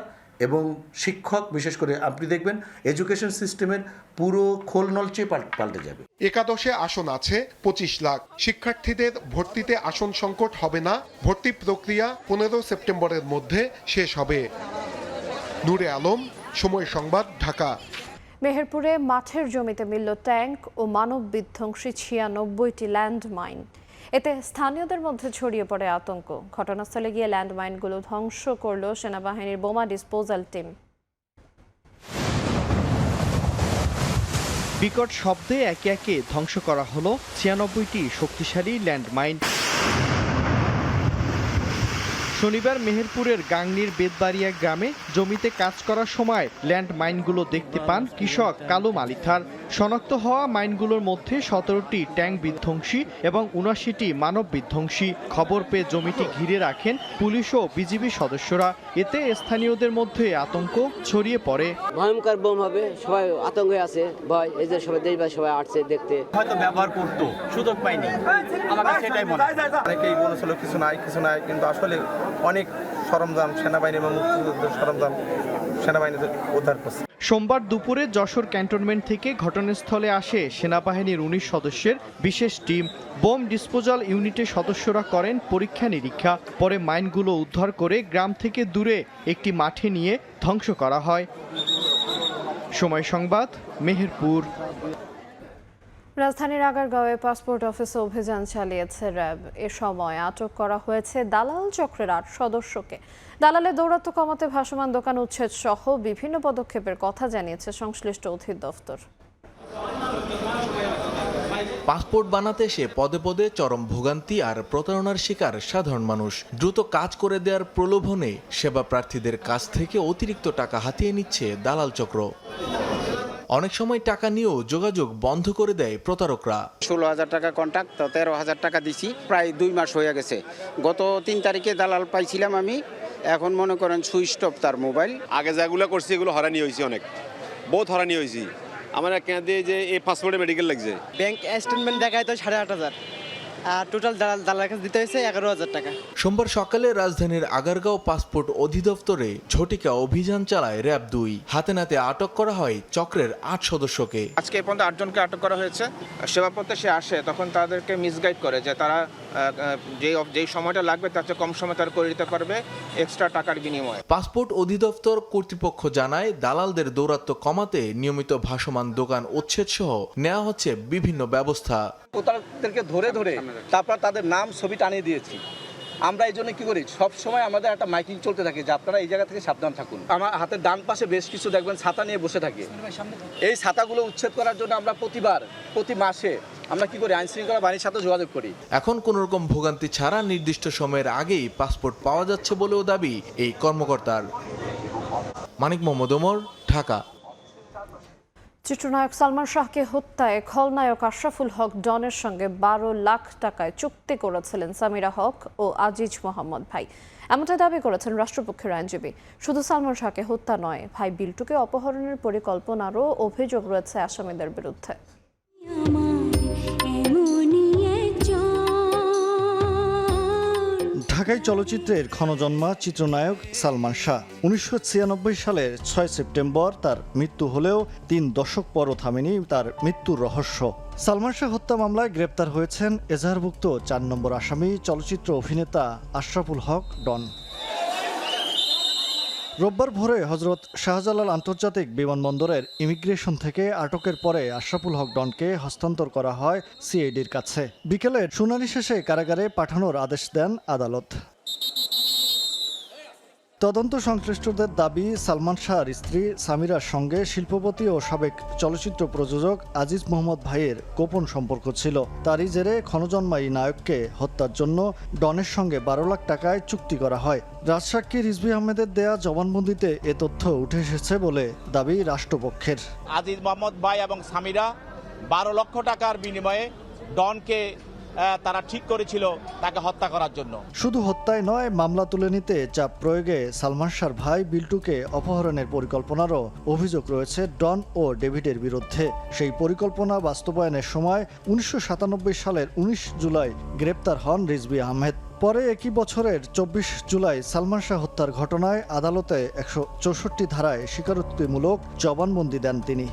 Speaker 25: এবং শিক্ষক, বিশেষ করে আপনি দেখবেন এডুকেশন সিস্টেমের পুরো খোলনলচে পাল্টে যাবে।
Speaker 21: একাদশে আসন আছে 25 লাখ। শিক্ষার্থীদের ভর্তিতে আসন সংকট হবে না। ভর্তি প্রক্রিয়া 15 সেপ্টেম্বরের মধ্যে শেষ হবে। নূরে আলম, সময় সংবাদ, ঢাকা।
Speaker 1: মেহেরপুরে মাঠের জমিতে মিলল ট্যাঙ্ক ও মানব বিধ্বংসী 96টি ল্যান্ডমাইন। এতে স্থানীয়দের মধ্যে ছড়িয়ে পড়ে আতঙ্ক। ঘটনাস্থলে গিয়ে ল্যান্ডমাইনগুলো ধ্বংস করল সেনাবাহিনীর বোমা ডিসপোজাল টিম।
Speaker 26: বিকট শব্দে একে একে ধ্বংস করা হলো 96টি শক্তিশালী ল্যান্ডমাইন। শনিবার মেহেরপুরের গাংনীর বেদবাড়িয়া গ্রামে জমিতে কাজ করার সময় ল্যান্ড মাইনগুলো দেখতে পান কৃষক কালু মালিথার। শনাক্ত হওয়া মাইনগুলোর মধ্যে 17টি ট্যাঙ্ক বিধ্বংসী এবং 79টি মানব বিধ্বংসী। খবর পেয়ে জমিটি ঘিরে রাখেন পুলিশ ও বিজিবি সদস্যরা। এতে স্থানীয়দের মধ্যে আতঙ্ক ছড়িয়ে পড়ে।
Speaker 27: ভয়ঙ্কর বোম হবে, সবাই আতঙ্কে আছে, ভয়। এই যে সবাই দেশবাসী সবাই আসছে দেখতে।
Speaker 20: হয়তো ব্যবহার করতো, সুযোগ পাইনি, আমার কাছে সেটাই মনে হয়। অনেকেই বলেছিল কিছু নাই, কিন্তু আসলে অনেক সরঞ্জাম সেনাবাহিনী এবং মুক্তিযুদ্ধের সরঞ্জাম সেনাবাহিনী উদ্ধার করছে।
Speaker 26: সোমবার দুপুরে যশোর ক্যান্টনমেন্ট থেকে ঘটনাস্থলে আসে সেনাবাহিনীর ১৯ সদস্যের বিশেষ টিম। বোম ডিসপোজাল ইউনিটের সদস্যরা করেন পরীক্ষা নিরীক্ষা। পরে মাইনগুলো উদ্ধার করে গ্রাম থেকে দূরে একটি মাঠে নিয়ে ধ্বংস করা হয়। সময় সংবাদ, মেহেরপুর।
Speaker 1: রাজধানীর আগারগাঁওয়ে পাসপোর্ট অফিসে অভিযান চালিয়েছে র্যাব। এ সময় আটক করা হয়েছে দালাল চক্রের ৮ সদস্যকে। দালালের দৌরাত্ম্য কমাতে ভাসমান দোকান উচ্ছেদ সহ বিভিন্ন পদক্ষেপের কথা জানিয়েছে সংশ্লিষ্ট অধিদপ্তর।
Speaker 4: পাসপোর্ট বানাতে এসে পদে পদে চরম ভোগান্তি আর প্রতারণার শিকার সাধারণ মানুষ। দ্রুত কাজ করে দেওয়ার প্রলোভনে সেবা প্রার্থীদের কাছ থেকে অতিরিক্ত টাকা হাতিয়ে নিচ্ছে দালাল চক্র। অনেক সময় টাকা নিয়েও যোগাযোগ বন্ধ করে দেয় প্রতারকরা।
Speaker 6: ১৬,০০০ টাকা কন্ট্যাক্ট, তো ১৩,০০০ টাকা দিছি। প্রায় ২ মাস হয়ে গেছে। গত ৩ তারিখে দালাল পাইছিলাম আমি। এখন মনে করেন সুইচ অফ তার মোবাইল।
Speaker 7: আগে যেগুলো করছি এগুলো হরানি হয়েছে, অনেক বহুত হরানি হয়েছি। আমার কেন দিয়ে যে এই পাসপোর্টে মেডিকেল লাগছে।
Speaker 8: ব্যাংক স্টেটমেন্ট দেখায় তো ৮,৫০০ আর টোটাল দালালের কাছে দিতে হয়েছে ১১,০০০ টাকা।
Speaker 4: সোমবার সকালে রাজধানীর আগারগাঁও পাসপোর্ট অধিদপ্তরে ঝটিকা অভিযান চালায় র্যাব ২। হাতে নাতে আটক করা হয় চক্রের ৮ সদস্যকে।
Speaker 9: আজকে এই পর্যন্ত ৮ জনকে আটক করা হয়েছে। সেবা প্রত্যাশী আসে তখন তাদেরকে মিসগাইড করে যে তারা যেই সময়টা লাগবে তার চেয়ে কম সময় তারা করে দিতে পারবে এক্সট্রা টাকার বিনিময়ে।
Speaker 4: পাসপোর্ট অধিদপ্তর কর্তৃপক্ষ জানায় দালালদের দৌরাত্ম্য কমাতে নিয়মিত ভাসমান দোকান উচ্ছেদ সহ নেওয়া হচ্ছে বিভিন্ন ব্যবস্থা।
Speaker 20: তাদেরকে ধরে ধরে তারপর তাদের নাম ছবি টানিয়ে দিয়েছি। আমরা এই জন্য কি করি, সব সময় আমাদের একটা মাইকিং চলতে থাকে যে আপনারা এই জায়গা থেকে সাবধান থাকুন। আমার হাতের ডান পাশে বেশ কিছু দেখবেন ছাতা নিয়ে বসে থাকে। এই ছাতাগুলো উচ্ছেদ করার জন্য আমরা প্রতি মাসে আমরা কি করি, আইন শৃঙ্খলা বাহিনীর সাথে যোগাযোগ করি।
Speaker 4: এখন কোন রকম ভোগান্তি ছাড়া নির্দিষ্ট সময়ের আগেই পাসপোর্ট পাওয়া যাচ্ছে বলেও দাবি এই কর্মকর্তার। মানিক মোহাম্মদ ওমর, ঢাকা।
Speaker 1: চিত্রনায়ক সালমান শাহকে হত্যায় খলনায়ক আশরাফুল হক ডনের সঙ্গে ১২ লাখ টাকায় চুক্তি করেছিলেন সামিরা হক ও আজিজ মোহাম্মদ ভাই। এমনটা দাবি করেছেন রাষ্ট্রপক্ষের আইনজীবী। শুধু সালমান শাহকে হত্যা নয়, ভাই বিল্টুকে অপহরণের পরিকল্পনারও অভিযোগ রয়েছে আসামিদের বিরুদ্ধে।
Speaker 11: ঢাকাই চলচ্চিত্রের ক্ষণজন্মা চিত্রনায়ক সালমান শাহ। ১৯৯৬ সালের ৬ সেপ্টেম্বর তার মৃত্যু হলেও ৩ দশক পরও থামেনি তার মৃত্যুর রহস্য। সালমান শাহ হত্যা মামলায় গ্রেপ্তার হয়েছেন এজাহারভুক্ত ৪ নম্বর আসামি চলচ্চিত্র অভিনেতা আশরাফুল হক ডন। রোববার ভোরে হজরত শাহজালাল আন্তর্জাতিক বিমানবন্দরের ইমিগ্রেশন থেকে আটকের পরে আশরাফুল হক ডনকে হস্তান্তর করা হয় সিআইডির কাছে। বিকেলের শুনানি শেষে কারাগারে পাঠানোর আদেশ দেন আদালত। তদন্ত সংশ্লিষ্টদের দাবি, সালমান শাহর স্ত্রী সামিরার সঙ্গে শিল্পপতি ও সাবেক চলচ্চিত্র প্রযোজক আজিজ মোহাম্মদ ভাইয়ের গোপন সম্পর্ক ছিল। তারই জেরে ক্ষণজন্মা এই নায়ককে হত্যার জন্য ডনের সঙ্গে ১২ লাখ টাকায় চুক্তি করা হয়। রাজসাক্ষী রিজভী আহমেদের দেয়া জবানবন্দিতে এ তথ্য উঠে এসেছে বলে দাবি রাষ্ট্রপক্ষের।
Speaker 13: আজিজ মোহাম্মদ ভাই এবং সামিরা ১২ লক্ষ টাকার বিনিময়ে ডনকে তারা ঠিক করেছিল তাকে হত্যা করার জন্য। শুধু
Speaker 11: হত্যায় নয়, মামলা তুলে নিতে চাপ প্রয়োগে সালমান শাহর ভাই বিল্টুকে অপহরণের পরিকল্পনারও অভিযোগ রয়েছে ডন ও ডেভিডের বিরুদ্ধে। সেই পরিকল্পনা বাস্তবায়নের সময় ১৯৯৭ সালের ১৯ জুলাই গ্রেপ্তার হন রিজভী আহমেদ। পরে একই বছরের ২৪ জুলাই সালমান শাহ হত্যার ঘটনায় আদালতে ১৬৪ ধারায় স্বীকারোক্তিমূলক জবানবন্দি দেন তিনি।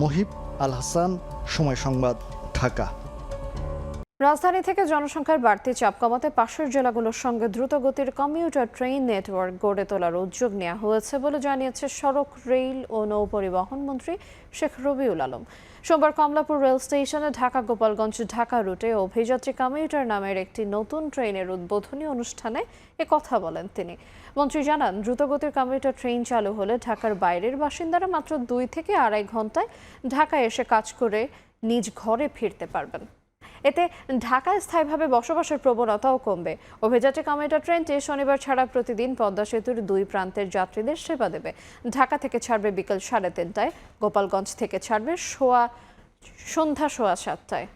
Speaker 11: মহিব আল হাসান, সময় সংবাদ, ঢাকা।
Speaker 1: রাজধানী থেকে জনসংখ্যার বাড়তি চাপ কমাতে পাশের জেলাগুলোর সঙ্গে দ্রুতগতির কমিউটার ট্রেন নেটওয়ার্ক গড়ে তোলার উদ্যোগ নেওয়া হয়েছে বলে জানিয়েছে সড়ক, রেল ও নৌপরিবহন মন্ত্রী শেখ রবিউল আলম। সোমবার কমলাপুর রেল স্টেশনে ঢাকা গোপালগঞ্জ ঢাকা রুটে অভিযাত্রী কমিউটার নামের একটি নতুন ট্রেনের উদ্বোধনী অনুষ্ঠানে কথা বলেন তিনি। মন্ত্রী জানান, দ্রুতগতির কমিউটার ট্রেন চালু হলে ঢাকার বাইরের বাসিন্দারা মাত্র ২ থেকে আড়াই ঘন্টায় ঢাকায় এসে কাজ করে নিজ ঘরে ফিরতে পারবেন। এতে ঢাকায় স্থায়ীভাবে বসবাসের প্রবণতাও কমবে। অভিযাত্রী কমিউটার ট্রেনটি শনিবার ছাড়া প্রতিদিন পদ্মা সেতুর ২ প্রান্তের যাত্রীদের সেবা দেবে। ঢাকা থেকে ছাড়বে বিকেল ৩:৩০টায়, গোপালগঞ্জ থেকে ছাড়বে সন্ধ্যা ৭:৩০টায়।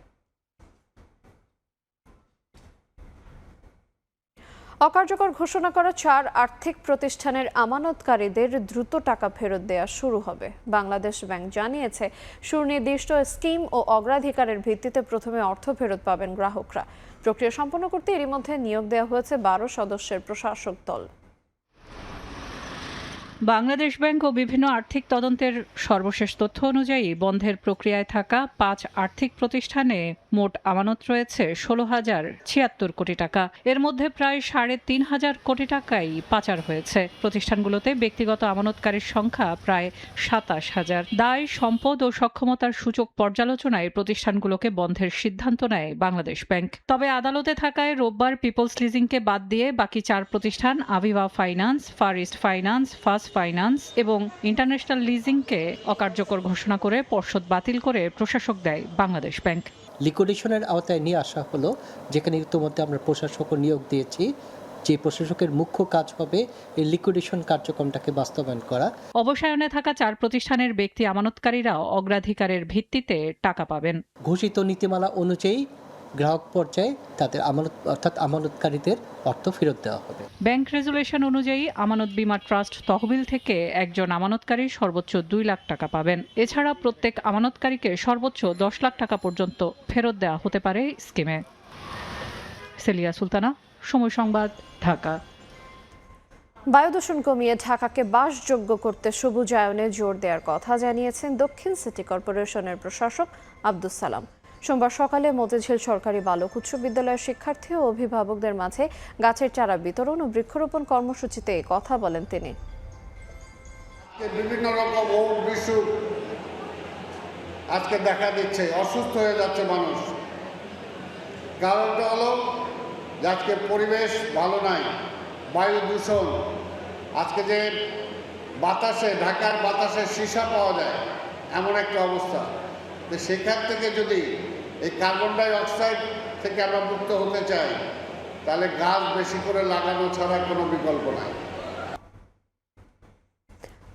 Speaker 1: অকার্যকর ঘোষণা করা ৪ আর্থিক প্রতিষ্ঠানের আমানতকারীদের দ্রুত টাকা ফেরত দেওয়া শুরু হবে। বাংলাদেশ ব্যাংক জানিয়েছে, সুনির্দিষ্ট স্কিম ও অগ্রাধিকারের ভিত্তিতে প্রথমে অর্থ ফেরত পাবেন গ্রাহকরা। প্রক্রিয়া সম্পন্ন করতে এরই মধ্যে নিয়োগ দেওয়া হয়েছে ১২ সদস্যের প্রশাসক দল।
Speaker 2: বাংলাদেশ ব্যাংক ও বিভিন্ন আর্থিক তদন্তের সর্বশেষ তথ্য অনুযায়ী বন্ধের প্রক্রিয়ায় থাকা 5 আর্থিক প্রতিষ্ঠানে মোট আমানত রয়েছে 16,076 কোটি টাকা। এর মধ্যে প্রায় 3,500 কোটি টাকাই পাচার হয়েছে। প্রতিষ্ঠানগুলোতে ব্যক্তিগত আমানতকারীর সংখ্যা প্রায় 27,000। দায়, সম্পদ ও সক্ষমতার সূচক পর্যালোচনায় প্রতিষ্ঠানগুলোকে বন্ধের সিদ্ধান্ত নেয় বাংলাদেশ ব্যাংক। তবে আদালতে থাকায় রোববার পিপলস লিজিংকে বাদ দিয়ে বাকি 4 প্রতিষ্ঠান Aviva Finance, Far East Finance, First Finance এবং ইন্টারন্যাশনাল লিজিংকে অকার্যকর ঘোষণা করে পর্ষদ বাতিল করে প্রশাসক দেয় বাংলাদেশ ব্যাংক।
Speaker 3: লিকুইডেশনের আওতায় নিয়ে আসা হলো, যেখানে ইতিমধ্যে আমরা প্রশাসক নিয়োগ দিয়েছি। যে প্রশাসকের মুখ্য কাজ হবে এই লিকুইডেশন কার্যক্রমটাকে বাস্তবায়ন করা।
Speaker 2: অবসায়নে থাকা 4 প্রতিষ্ঠানের ব্যক্তি আমানতকারীরা অগ্রাধিকারের ভিত্তিতে টাকা পাবেন।
Speaker 3: ঘোষিত নীতিমালা অনুযায়ী গ্রাহক পর্যায়ে তাদের আমানত অর্থাৎ আমানতকারীদের অর্থ ফেরত দেওয়া হবে।
Speaker 2: ব্যাংক রেজুলেশন অনুযায়ী আমানত বীমা ট্রাস্ট তহবিল থেকে একজন আমানতকারী সর্বোচ্চ 2 লাখ টাকা পাবেন। এছাড়া প্রত্যেক আমানতকারীকে সর্বোচ্চ 10 লাখ টাকা পর্যন্ত ফেরত দেওয়া হতে পারে স্কিমে। সেলিয়া সুলতানা, সময় সংবাদ, ঢাকা।
Speaker 1: বায়ু দূষণ কমিয়ে ঢাকাকে বাসযোগ্য করতে সবুজায়নে জোর দেওয়ার কথা জানিয়েছেন দক্ষিণ সিটি কর্পোরেশনের প্রশাসক আব্দুস সালাম। সোমবার সকালে মতিঝিল সরকারি বালক উচ্চ বিদ্যালয়ের শিক্ষার্থী ও অভিভাবকদের মাঝে গাছের চারা বিতরণ ও বৃক্ষরোপণ কর্মসূচিতে কথা বলেন তিনি।
Speaker 5: বিভিন্ন রকম রোগ বিসুখ আজকে দেখা দিচ্ছে, অসুস্থ হয়ে যাচ্ছে মানুষ। কারণটা হলো যে আজকে পরিবেশ ভালো নাই, বায়ু দূষণ। আজকে যে বাতাসে, ঢাকার বাতাসে সীসা পাওয়া যায় এমন একটা অবস্থা। তো সেখান থেকে যদি এই কার্বন ডাই অক্সাইড থেকে আমরা মুক্ত হতে চাই, তাহলে গাছ বেশি করে লাগানো ছাড়া কোনো বিকল্প নাই।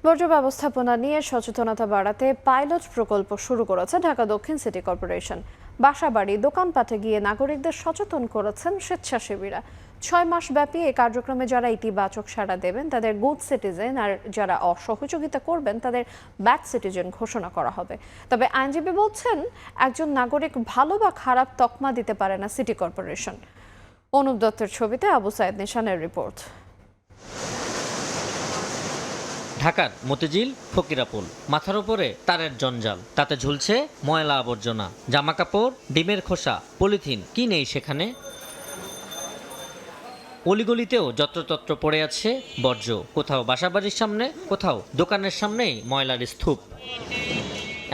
Speaker 1: বর্জ্য ব্যবস্থাপনা নিয়ে সচেতনতা বাড়াতে পাইলট প্রকল্প শুরু করেছে ঢাকা দক্ষিণ সিটি কর্পোরেশন। বাসাবাড়ি, দোকানপাটে গিয়ে নাগরিকদের সচেতন করেছেন স্বেচ্ছাসেবীরা। 6 মাস ব্যাপী এই কার্যক্রমে যারা ইতিবাচক সাড়া দেবেন তাদের গুড সিটিজেন, আর যারা অসহযোগিতা করবেন তাদের ব্যাড সিটিজেন ঘোষণা করা হবে। তবে আইনজীবী বলছেন, একজন নাগরিক ভালো বা খারাপ তকমা দিতে পারে না সিটি কর্পোরেশন। অনুপ দত্তের ছবিতে আবু সাইদ নিশানের রিপোর্ট।
Speaker 14: ঢাকার মতিঝিল ফকিরাপুল, মাথার উপরে তারের জঞ্জাল, তাতে ঝুলছে ময়লা আবর্জনা, জামা কাপড়, ডিমের খোসা, পলিথিন, কি নেই সেখানে। অলিগলিতেও যত্রতত্র পড়ে আছে বর্জ্য, কোথাও বাসাবাড়ির সামনে, কোথাও দোকানের সামনেই ময়লার স্তূপ।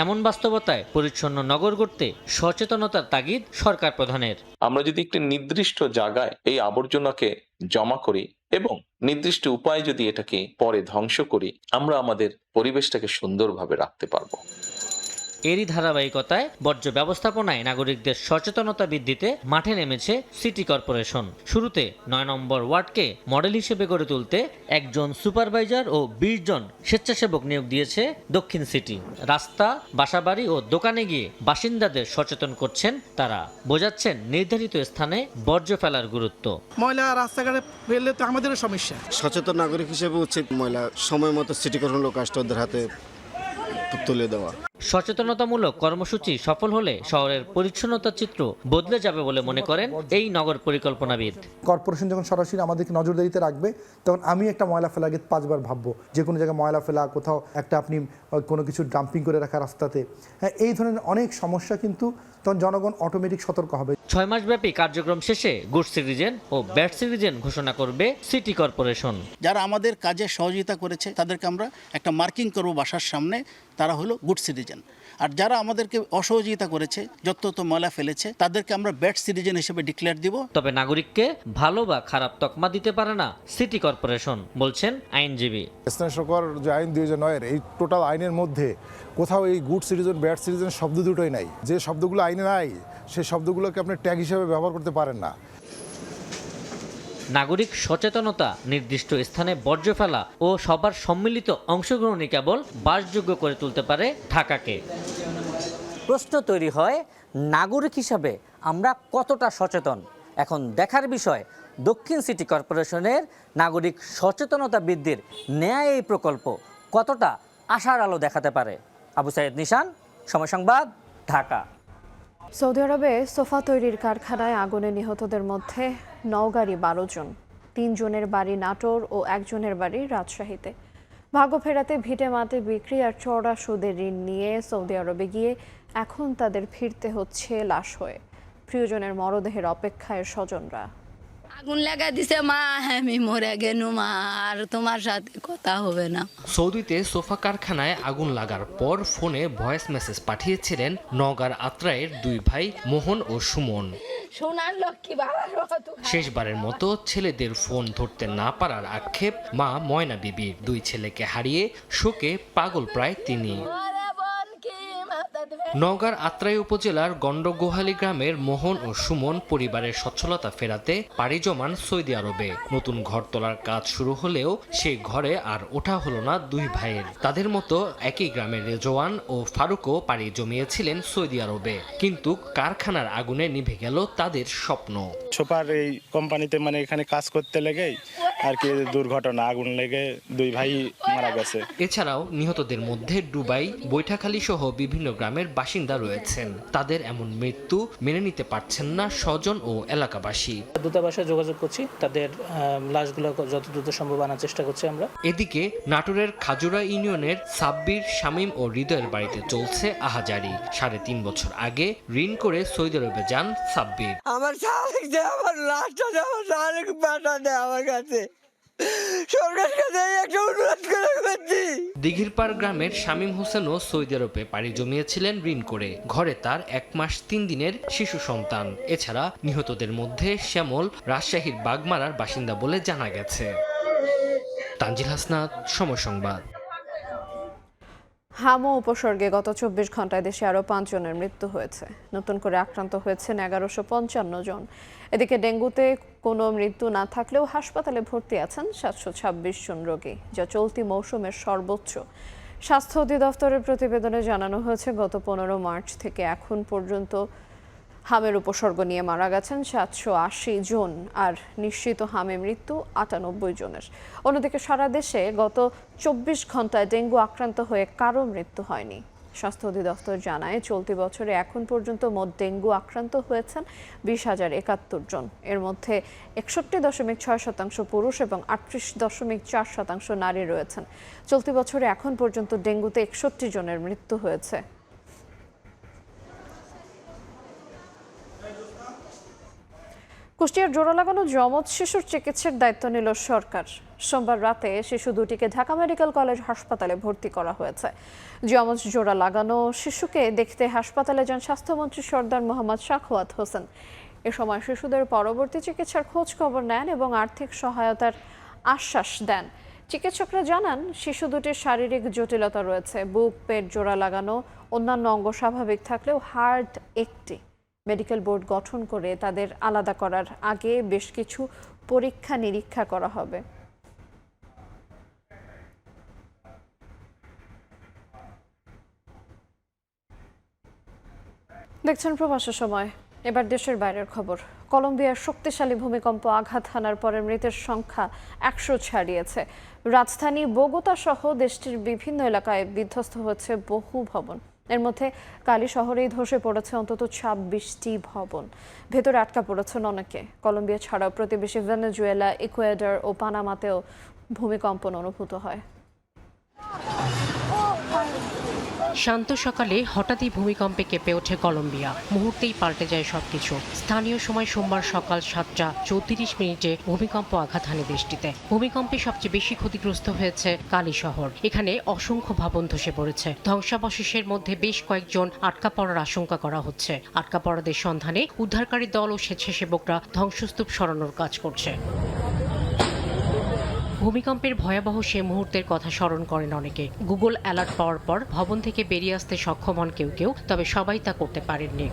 Speaker 14: এমন বাস্তবতায় পরিচ্ছন্ন নগর গড়তে সচেতনতার তাগিদ সরকার প্রধানের।
Speaker 15: আমরা যদি একটি নির্দিষ্ট জায়গায় এই আবর্জনাকে জমা করি এবং নির্দিষ্ট উপায়ে যদি এটাকে পরে ধ্বংস করি, আমরা আমাদের পরিবেশটাকে সুন্দরভাবে রাখতে পারবো।
Speaker 14: এরই ধারাবাহিকতায় বর্জ্য ব্যবস্থাপনায় নাগরিকদের সচেতনতা বৃদ্ধিতে মাঠে নেমেছে সিটি কর্পোরেশন। শুরুতে 9 নম্বর ওয়ার্ডকে মডেল হিসেবে গড়ে তুলতে একজন সুপারভাইজার ও 20 জন স্বেচ্ছাসেবক নিয়োগ দিয়েছে দক্ষিণ সিটি। রাস্তা, বাসাবাড়ি ও দোকানে গিয়ে বাসিন্দাদের সচেতন করছেন তারা, বোঝাচ্ছেন নির্ধারিত স্থানে বর্জ্য ফেলার গুরুত্ব।
Speaker 16: ময়লা রাস্তাঘাটে ফেললে তো আমাদেরও সমস্যা।
Speaker 17: সচেতন নাগরিক হিসেবে উচিত ময়লা সময় মতো সিটি কর্পোরেশন কাজটা ওদের হাতে তুলে দেওয়া।
Speaker 14: সচেতনতামূলক কর্মসূচি সফল হলে শহরের পরিচ্ছন্নতার চিত্র বদলে যাবে বলে মনে করেন এই নগর পরিকল্পনাবিদ।
Speaker 28: কর্পোরেশন যখন সরাসরি আমাদেরকে নজরদারিতে রাখবে, তখন আমি একটা ময়লা ফেলা আগে 5 বার ভাববো। যে কোনো জায়গায় ময়লা ফেলা, কোথাও একটা আপনি কোনো কিছু ডাম্পিং করে রাখা রাস্তাতে, হ্যাঁ, এই ধরনের অনেক সমস্যা কিন্তু তখন জনগণ অটোমেটিক সতর্ক হবে।
Speaker 14: 6 মাস ব্যাপী কার্যক্রম শেষে গুড সিটিজেন ও ব্যাড সিটিজেন ঘোষণা করবে সিটি কর্পোরেশন।
Speaker 29: যারা আমাদের কাজে সহযোগিতা করেছে তাদেরকে আমরা একটা মার্কিং করব বাসার সামনে, তারা হলো গুড সিটিজেন। আর যারা আমাদেরকে অসহযোগিতা করেছে, যত ময়লা ফেলেছে, তাদেরকে আমরা ব্যাড সিটিজেন হিসেবে ডিক্লেয়ার দিব।
Speaker 14: তবে নাগরিককে ভালো বা খারাপ তকমা দিতে পারে না সিটি কর্পোরেশন, বলছেন আইনজীবী।
Speaker 30: স্থানীয় সরকার যে আইন 2009-এর এই টোটাল আইনের মধ্যে কোথাও এই গুড সিটিজেন ব্যাড সিটিজেন শব্দ দুটোই নাই। যে শব্দগুলো আইনে নাই, সেই শব্দগুলোকে আপনি ট্যাগ হিসেবে ব্যবহার করতে পারেন না।
Speaker 14: নাগরিক সচেতনতা, নির্দিষ্ট স্থানে বর্জ্য ফেলা ও সবার সম্মিলিত অংশগ্রহণই কেবল বাসযোগ্য করে তুলতে পারে ঢাকাকে।
Speaker 31: প্রশ্ন তৈরি হয়, নাগরিক হিসাবে আমরা কতটা সচেতন? এখন দেখার বিষয় দক্ষিণ সিটি কর্পোরেশনের নাগরিক সচেতনতা বৃদ্ধির ন্যায় এই প্রকল্প কতটা আশার আলো দেখাতে পারে। আবু সাইদ নিশান, সময় সংবাদ, ঢাকা।
Speaker 1: সৌদি আরবে সোফা তৈরির কারখানায় আগুনে নিহতদের মধ্যে নওগাঁরই 12 জন, 3 জনের বাড়ি নাটোর ও 1 জনের বাড়ি রাজশাহীতে। ভাগ্য ফেরাতে ভিটে মাটি বিক্রি আর চড়া সুদের ঋণ নিয়ে সৌদি আরবে গিয়ে এখন তাদের ফিরতে হচ্ছে লাশ হয়ে। প্রিয়জনের মরদেহের অপেক্ষায় স্বজনরা।
Speaker 10: আগুন লাগা দিছে মা, আমি মরে গেনু মা, আর তোমার সাথে কথা হবে না।
Speaker 12: সৌদিতে সোফা কারখানায় আগুন লাগার পর ফোনে ভয়েস মেসেজ পাঠিয়েছিলেন নওগাঁর আত্রাইয়ের দুই ভাই মোহন ও সুমন।
Speaker 10: সোনার লক্ষ্মী বাবা,
Speaker 12: শেষবারের মতো ছেলেদের ফোন ধরতে না পারার আক্ষেপ মা ময়না বিবির। দুই ছেলেকে হারিয়ে শোকে পাগল প্রায় তিনি। নওগাঁর আত্রাই উপজেলার গন্ডগোহালী গ্রামের মোহন ও সুমন পরিবারের সচ্ছলতা ফেরাতে পাড়ি জমান সৌদি আরবে। নতুন ঘর তোলার কাজ শুরু হলেও সেই ঘরে আর ওঠা হলো না দুই ভাইয়ের। তাদের মতো একই গ্রামের রেজওয়ান ও ফারুকও পাড়ি জমিয়েছিলেন সৌদি আরবে, কিন্তু কারখানার আগুনে নিভে গেল তাদের স্বপ্ন।
Speaker 18: ছোপার এই কোম্পানিতে মানে এখানে কাজ করতে লেগেই আর কি দুর্ঘটনা, আগুন লেগে দুই ভাই মারা গেছে।
Speaker 12: এছাড়াও নিহতদের মধ্যে দুবাই, বৈঠাখালী সহ বিভিন্ন গ্রামের বাসিন্দা রয়েছেন। তাদের এমন মৃত্যু মেনে নিতে পারছেন না স্বজন ও এলাকাবাসী।
Speaker 19: দূতাবাসে যোগাযোগ করছি, তাদের লাশগুলো যত দ্রুত সম্ভব আনার চেষ্টা করছি আমরা।
Speaker 12: এদিকে নাটোরের খাজুরা ইউনিয়নের সাব্বির, শামীম ও হৃদয়ের বাড়িতে চলছে আহাজারি। 3.5 বছর আগে ঋণ করে সৌদি আরবে যান সাব্বির।
Speaker 21: আমার আমার লাশটা আমার কাছে
Speaker 12: দিঘিরপাড় গ্রামের শামীম হোসেনও সৌদি আরবে পাড়ি জমিয়েছিলেন ঋণ করে। ঘরে তার 1 মাস 3 দিনের শিশু সন্তান। এছাড়া নিহতদের মধ্যে শ্যামল রাজশাহীর বাগমারার বাসিন্দা বলে জানা গেছে। তানজিল হাসনাত, সময় সংবাদ।
Speaker 1: হামো উপসর্গে গত 24 ঘন্টায় দেশে আরও 5 জনের মৃত্যু হয়েছে। নতুন করে আক্রান্ত হয়েছেন 1155 জন। এদিকে ডেঙ্গুতে কোনো মৃত্যু না থাকলেও হাসপাতালে ভর্তি আছেন 726 জন রোগী, যা চলতি মৌসুমের সর্বোচ্চ। স্বাস্থ্য অধিদপ্তরের প্রতিবেদনে জানানো হয়েছে গত 15 মার্চ থেকে এখন পর্যন্ত হামের উপসর্গ নিয়ে মারা গেছেন 780 জন, আর নিশ্চিত হামে মৃত্যু 98 জনের। অন্যদিকে সারা দেশে গত 24 ঘন্টায় ডেঙ্গু আক্রান্ত হয়ে কারো মৃত্যু হয়নি। স্বাস্থ্য অধিদপ্তর জানায় চলতি বছরে এখন পর্যন্ত মোট ডেঙ্গু আক্রান্ত হয়েছেন 20,071 জন। এর মধ্যে 61.6% পুরুষ এবং 38.4% নারী রয়েছেন। চলতি বছরে এখন পর্যন্ত ডেঙ্গুতে 61 জনের মৃত্যু হয়েছে। কুষ্টিয়ার জোড়া লাগানো যমজ শিশুর চিকিৎসার দায়িত্ব নিল সরকার। সোমবার রাতে শিশু দুটিকে ঢাকা মেডিকেল কলেজ হাসপাতালে ভর্তি করা হয়েছে। যমজ জোড়া লাগানো শিশুকে দেখতে হাসপাতালে যান স্বাস্থ্যমন্ত্রী সর্দার মোহাম্মদ সাখাওয়াত হোসেন। এ সময় শিশুদের পরবর্তী চিকিৎসার খোঁজ খবর নেন এবং আর্থিক সহায়তার আশ্বাস দেন। চিকিৎসকরা জানান শিশু দুটির শারীরিক জটিলতা রয়েছে। বুক, পেট জোড়া লাগানো, অন্যান্য অঙ্গ স্বাভাবিক থাকলেও হার্ট একটি। মেডিকেল বোর্ড গঠন করে তাদের আলাদা করার আগে বেশ কিছু পরীক্ষা নিরীক্ষা করা হবে। দেখছেন প্রবাসের সময়। এবার দেশের বাইরের খবর। কলম্বিয়ার শক্তিশালী ভূমিকম্প আঘাত হানার পরে মৃতের সংখ্যা 100 ছাড়িয়েছে। রাজধানী বোগোতা সহ দেশটির বিভিন্ন এলাকায় বিধ্বস্ত হয়েছে বহু ভবন। এর মধ্যে কালি শহরেই ধসে পড়েছে অন্তত 26টি ভবন। ভেতরে আটকা পড়েছেন অনেকে। কলম্বিয়া ছাড়াও প্রতিবেশী ভেনেজুয়েলা, ইকুয়েডর ও পানামাতেও ভূমিকম্পন অনুভূত হয়।
Speaker 22: শান্ত সকালে হঠাৎই ভূমিকম্পে কেঁপে ওঠে কলম্বিয়া। মুহূর্তেই পাল্টে যায় সবকিছু। স্থানীয় সময় সোমবার সকাল 7:34 ভূমিকম্প আঘাত হানে দেশটিতে। ভূমিকম্পে সবচেয়ে বেশি ক্ষতিগ্রস্ত হয়েছে কালি শহর। এখানে অসংখ্য ভবন ধসে পড়েছে। ধ্বংসাবশেষের মধ্যে বেশ কয়েকজন আটকা পড়ার আশঙ্কা করা হচ্ছে। আটকা পড়াদের সন্ধানে উদ্ধারকারী দল ও স্বেচ্ছাসেবকরা ধ্বংসস্তূপ সরানোর কাজ করছে। ভূমিকম্পের ভয়াবহ সে মুহূর্তের কথা স্মরণ করেন অনেকে। গুগল অ্যালার্ট পাওয়ার পর ভবন থেকে বেরিয়ে আসতে সক্ষম হন কেউ, তবে সবাই তা করতে পারেননি।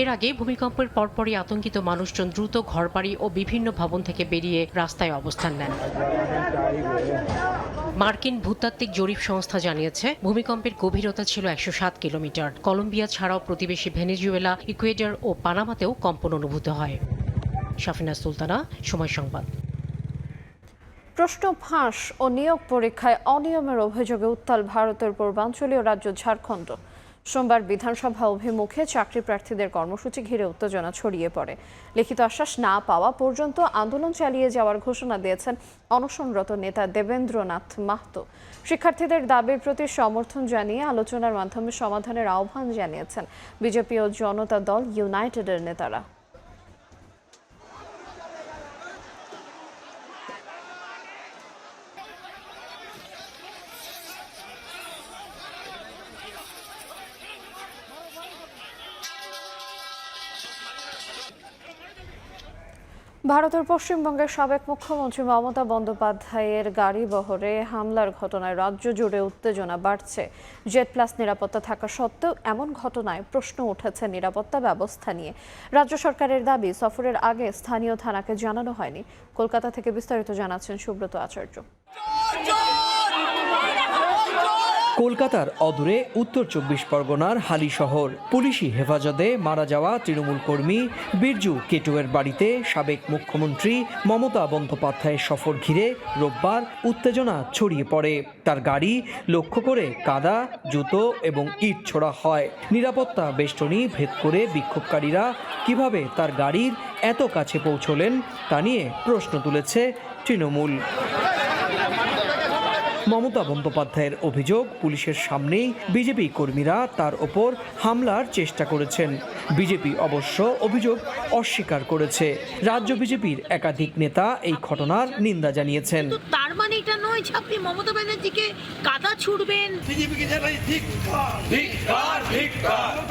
Speaker 22: এর আগে ভূমিকম্পের পরপরই আতঙ্কিত মানুষজন দ্রুত ঘরবাড়ি ও বিভিন্ন ভবন থেকে বেরিয়ে রাস্তায় অবস্থান নেন। মার্কিন ভূতাত্ত্বিক জরিপ সংস্থা জানিয়েছে ভূমিকম্পের গভীরতা ছিল 107 কিলোমিটার। কলম্বিয়া ছাড়াও প্রতিবেশী ভেনেজুয়েলা, ইকুয়েডর ও পানামাতেও কম্পন অনুভূত হয়। শাফিনা সুলতানা, সময় সংবাদ।
Speaker 1: প্রশ্ন ফাঁস ও নিয়োগ পরীক্ষায় অনিয়মের অভিযোগে উত্তাল ভারতের পূর্বাঞ্চলীয় রাজ্য ঝাড়খণ্ড। সোমবার বিধানসভা অভিমুখে চাকরি প্রার্থীদের কর্মসূচি ঘিরে উত্তেজনা ছড়িয়ে পড়ে। লিখিত আশ্বাস না পাওয়া পর্যন্ত আন্দোলন চালিয়ে যাওয়ার ঘোষণা দিয়েছেন অনশনরত নেতা দেবেন্দ্রনাথ মাহাতো। শিক্ষার্থীদের দাবির প্রতি সমর্থন জানিয়ে আলোচনার মাধ্যমে সমাধানের আহ্বান জানিয়েছেন বিজেপি ও জনতা দল ইউনাইটেডের নেতারা। ভারতের পশ্চিমবঙ্গের সাবেক মুখ্যমন্ত্রী মমতা বন্দ্যোপাধ্যায়ের গাড়ি বহরে হামলার ঘটনায় রাজ্য জুড়ে উত্তেজনা বাড়ছে। জেড প্লাস নিরাপত্তা থাকা সত্ত্বেও এমন ঘটনায় প্রশ্ন উঠেছে নিরাপত্তা ব্যবস্থা নিয়ে। রাজ্য সরকারের দাবি, সফরের আগে স্থানীয় থানাকে জানানো হয়নি। কলকাতা থেকে বিস্তারিত জানাচ্ছেন সুব্রত আচার্য।
Speaker 4: কলকাতার অদূরে উত্তর 24 পরগনার হালি শহর। পুলিশি হেফাজতে মারা যাওয়া তৃণমূল কর্মী বিরজু কেটুয়ের বাড়িতে সাবেক মুখ্যমন্ত্রী মমতা বন্দ্যোপাধ্যায়ের সফর ঘিরে রোববার উত্তেজনা ছড়িয়ে পড়ে। তার গাড়ি লক্ষ্য করে কাদা, জুতো এবং ইট ছোড়া হয়। নিরাপত্তা বেষ্টনী ভেদ করে বিক্ষোভকারীরা কিভাবে তার গাড়ির এত কাছে পৌঁছলেন তা নিয়ে প্রশ্ন তুলেছে তৃণমূল। মমতা বন্দ্যোপাধ্যায়ের অভিযোগ, পুলিশের সামনেই বিজেপি কর্মীরা তার ওপর হামলার চেষ্টা করেছেন। বিজেপি অবশ্য অভিযোগ অস্বীকার করেছে। রাজ্য বিজেপির একাধিক নেতা এই ঘটনার নিন্দা জানিয়েছেন।
Speaker 6: তার মানে এটা নয় যে আপনি মমতা ব্যানার্জিকে কাদা ছুড়বেন।